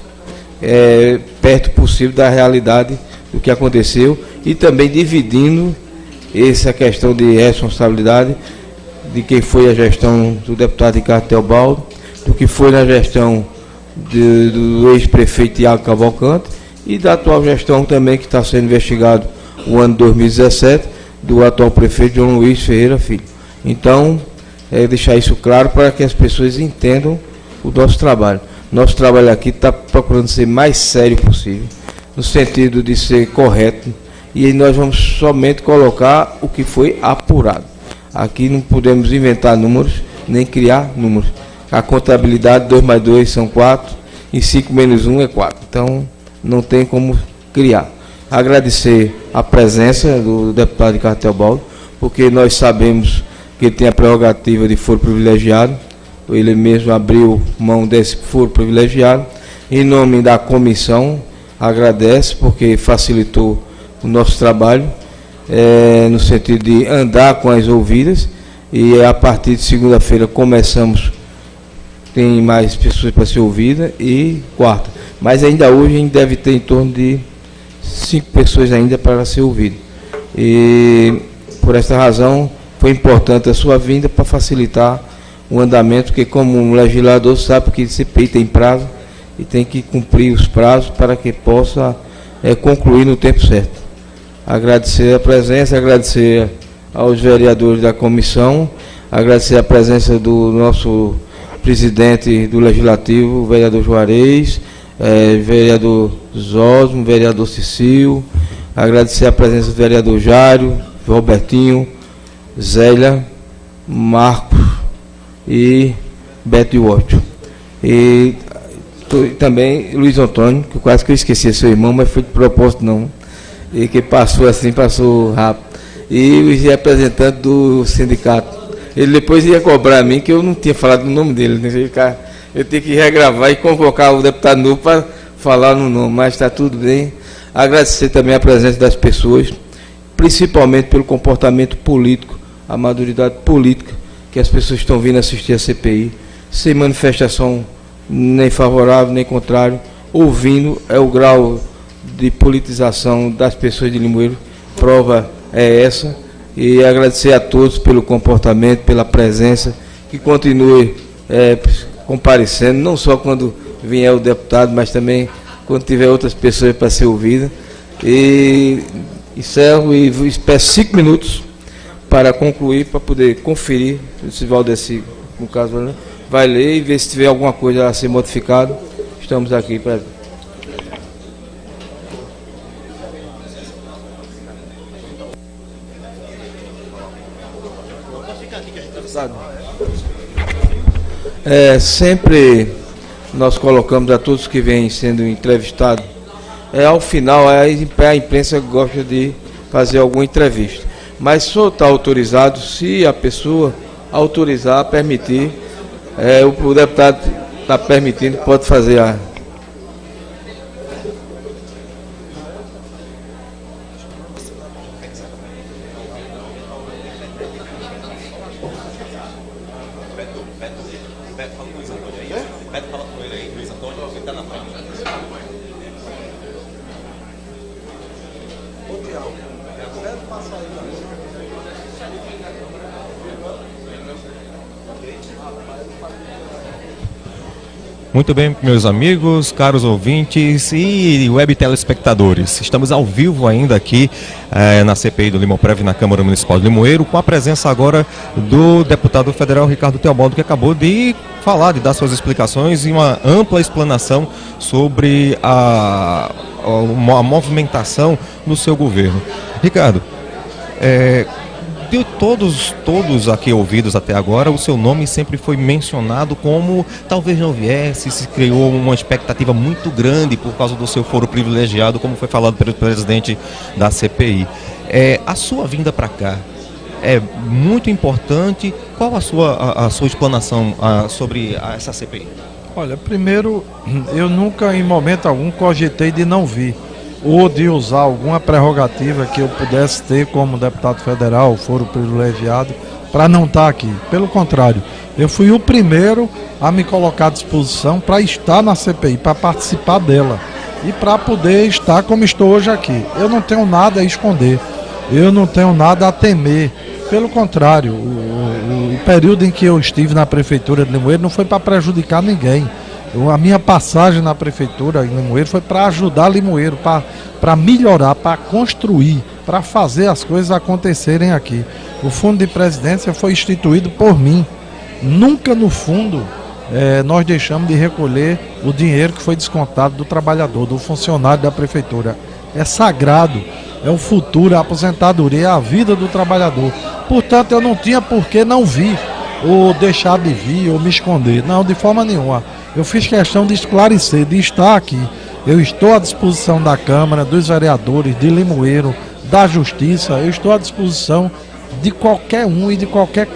perto possível da realidade do que aconteceu, e também dividindo essa questão de responsabilidade de quem foi a gestão do deputado Ricardo Teobaldo, do que foi na gestão do ex-prefeito Tiago Cavalcante e da atual gestão também, que está sendo investigado o ano 2017, do atual prefeito João Luiz Ferreira Filho. Então, deixar isso claro para que as pessoas entendam o nosso trabalho. Nosso trabalho aqui está procurando ser mais sério possível, no sentido de ser correto, e nós vamos somente colocar o que foi apurado. Aqui não podemos inventar números, nem criar números. A contabilidade 2 mais 2 são 4, e 5 menos 1 é 4. Então, não tem como criar. Agradecer a presença do deputado Ricardo Teobaldo, porque nós sabemos que ele tem a prerrogativa de foro privilegiado. Ele mesmo abriu mão desse foro privilegiado. Em nome da comissão, agradece, porque facilitou o nosso trabalho, no sentido de andar com as ouvidas, e a partir de segunda-feira começamos, tem mais pessoas para ser ouvida, e quarta. Mas ainda hoje a gente deve ter em torno de 5 pessoas ainda para ser ouvida. E por esta razão foi importante a sua vinda para facilitar o andamento, porque como um legislador sabe que CPI tem prazo e tem que cumprir os prazos para que possa concluir no tempo certo. Agradecer a presença, agradecer aos vereadores da comissão, agradecer a presença do nosso presidente do Legislativo, o vereador Juarez, vereador Zosmo, vereador Cecil, agradecer a presença do vereador Jário, Robertinho, Zélia, Marcos e Beto Washington. E também Luiz Antônio, que quase que eu esqueci, seu irmão, mas foi de propósito não, e que passou assim, passou rápido. E os representantes do sindicato. Ele depois ia cobrar a mim, que eu não tinha falado o nome dele, né? Eu tenho que regravar e convocar o deputado novo para falar no nome, mas está tudo bem. Agradecer também a presença das pessoas, principalmente pelo comportamento político, a maturidade política, que as pessoas estão vindo assistir a CPI, sem manifestação nem favorável, nem contrário, ouvindo, o grau de politização das pessoas de Limoeiro, prova é essa, e agradecer a todos pelo comportamento, pela presença, que continue comparecendo, não só quando vier o deputado, mas também quando tiver outras pessoas para ser ouvidas. E encerro e peço 5 minutos para concluir, para poder conferir, se Valdeci, no caso, vai ler e ver se tiver alguma coisa a ser modificada. Estamos aqui para... Sempre nós colocamos a todos que vêm sendo entrevistados, ao final a imprensa gosta de fazer alguma entrevista, mas só está autorizado se a pessoa autorizar, permitir, o deputado está permitindo, pode fazer a... Muito bem, meus amigos, caros ouvintes e web telespectadores. Estamos ao vivo ainda aqui na CPI do Limoprev na Câmara Municipal de Limoeiro, com a presença agora do deputado federal Ricardo Teobaldo, que acabou de falar, de dar suas explicações e uma ampla explanação sobre a movimentação no seu governo. Ricardo, de todos aqui ouvidos até agora, o seu nome sempre foi mencionado como talvez não viesse, se criou uma expectativa muito grande por causa do seu foro privilegiado, como foi falado pelo presidente da CPI. A sua vinda para cá é muito importante. Qual a sua explanação sobre essa CPI? Olha, primeiro, eu nunca em momento algum cogitei de não vir, ou de usar alguma prerrogativa que eu pudesse ter como deputado federal, foro privilegiado, para não estar aqui. Pelo contrário, eu fui o primeiro a me colocar à disposição para estar na CPI, para participar dela e para poder estar como estou hoje aqui. Eu não tenho nada a esconder, eu não tenho nada a temer. Pelo contrário, o período em que eu estive na Prefeitura de Limoeiro não foi para prejudicar ninguém. A minha passagem na Prefeitura em Limoeiro foi para ajudar Limoeiro, para melhorar, para construir, para fazer as coisas acontecerem aqui. O Fundo de Presidência foi instituído por mim. Nunca no fundo nós deixamos de recolher o dinheiro que foi descontado do trabalhador, do funcionário da Prefeitura. É sagrado, é o futuro, a aposentadoria, é a vida do trabalhador. Portanto, eu não tinha por que não vir, ou deixar de vir, ou me esconder. Não, de forma nenhuma. Eu fiz questão de esclarecer, de estar aqui. Eu estou à disposição da Câmara, dos vereadores, de Limoeiro, da Justiça. Eu estou à disposição de qualquer um e de qualquer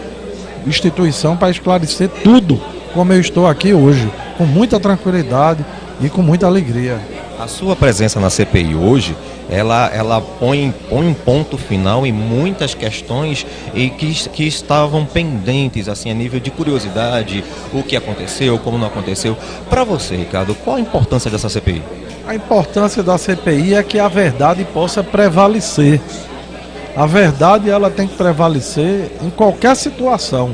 instituição para esclarecer tudo, como eu estou aqui hoje, com muita tranquilidade e com muita alegria. A sua presença na CPI hoje, ela põe um ponto final em muitas questões e que estavam pendentes, assim, a nível de curiosidade, o que aconteceu, como não aconteceu. Para você, Ricardo, qual a importância dessa CPI? A importância da CPI é que a verdade possa prevalecer. A verdade, ela tem que prevalecer em qualquer situação.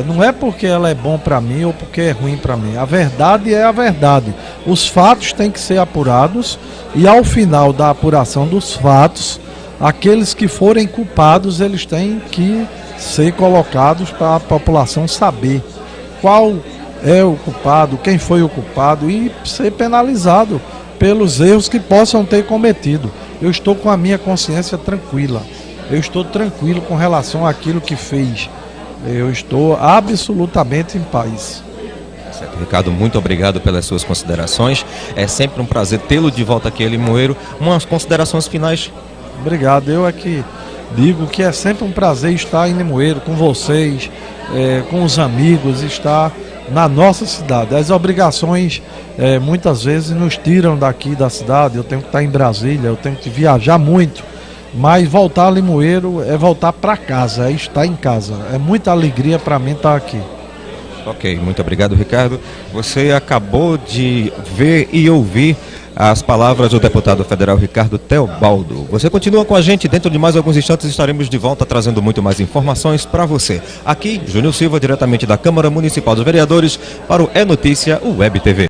Não é porque ela é bom para mim ou porque é ruim para mim. A verdade é a verdade. Os fatos têm que ser apurados e ao final da apuração dos fatos, aqueles que forem culpados, eles têm que ser colocados para a população saber qual é o culpado, quem foi o culpado e ser penalizado pelos erros que possam ter cometido. Eu estou com a minha consciência tranquila. Eu estou tranquilo com relação àquilo que fez. Eu estou absolutamente em paz. Certo, Ricardo, muito obrigado pelas suas considerações. É sempre um prazer tê-lo de volta aqui em Limoeiro. Umas considerações finais. Obrigado. Eu aqui digo que é sempre um prazer estar em Limoeiro com vocês, com os amigos, estar na nossa cidade. As obrigações muitas vezes nos tiram daqui da cidade. Eu tenho que estar em Brasília, eu tenho que viajar muito. Mas voltar a Limoeiro é voltar para casa, é estar em casa. É muita alegria para mim estar aqui. Ok, muito obrigado, Ricardo. Você acabou de ver e ouvir as palavras do deputado federal Ricardo Teobaldo. Você continua com a gente, dentro de mais alguns instantes estaremos de volta trazendo muito mais informações para você. Aqui, Júnior Silva, diretamente da Câmara Municipal dos Vereadores, para o É Notícia, o Web TV.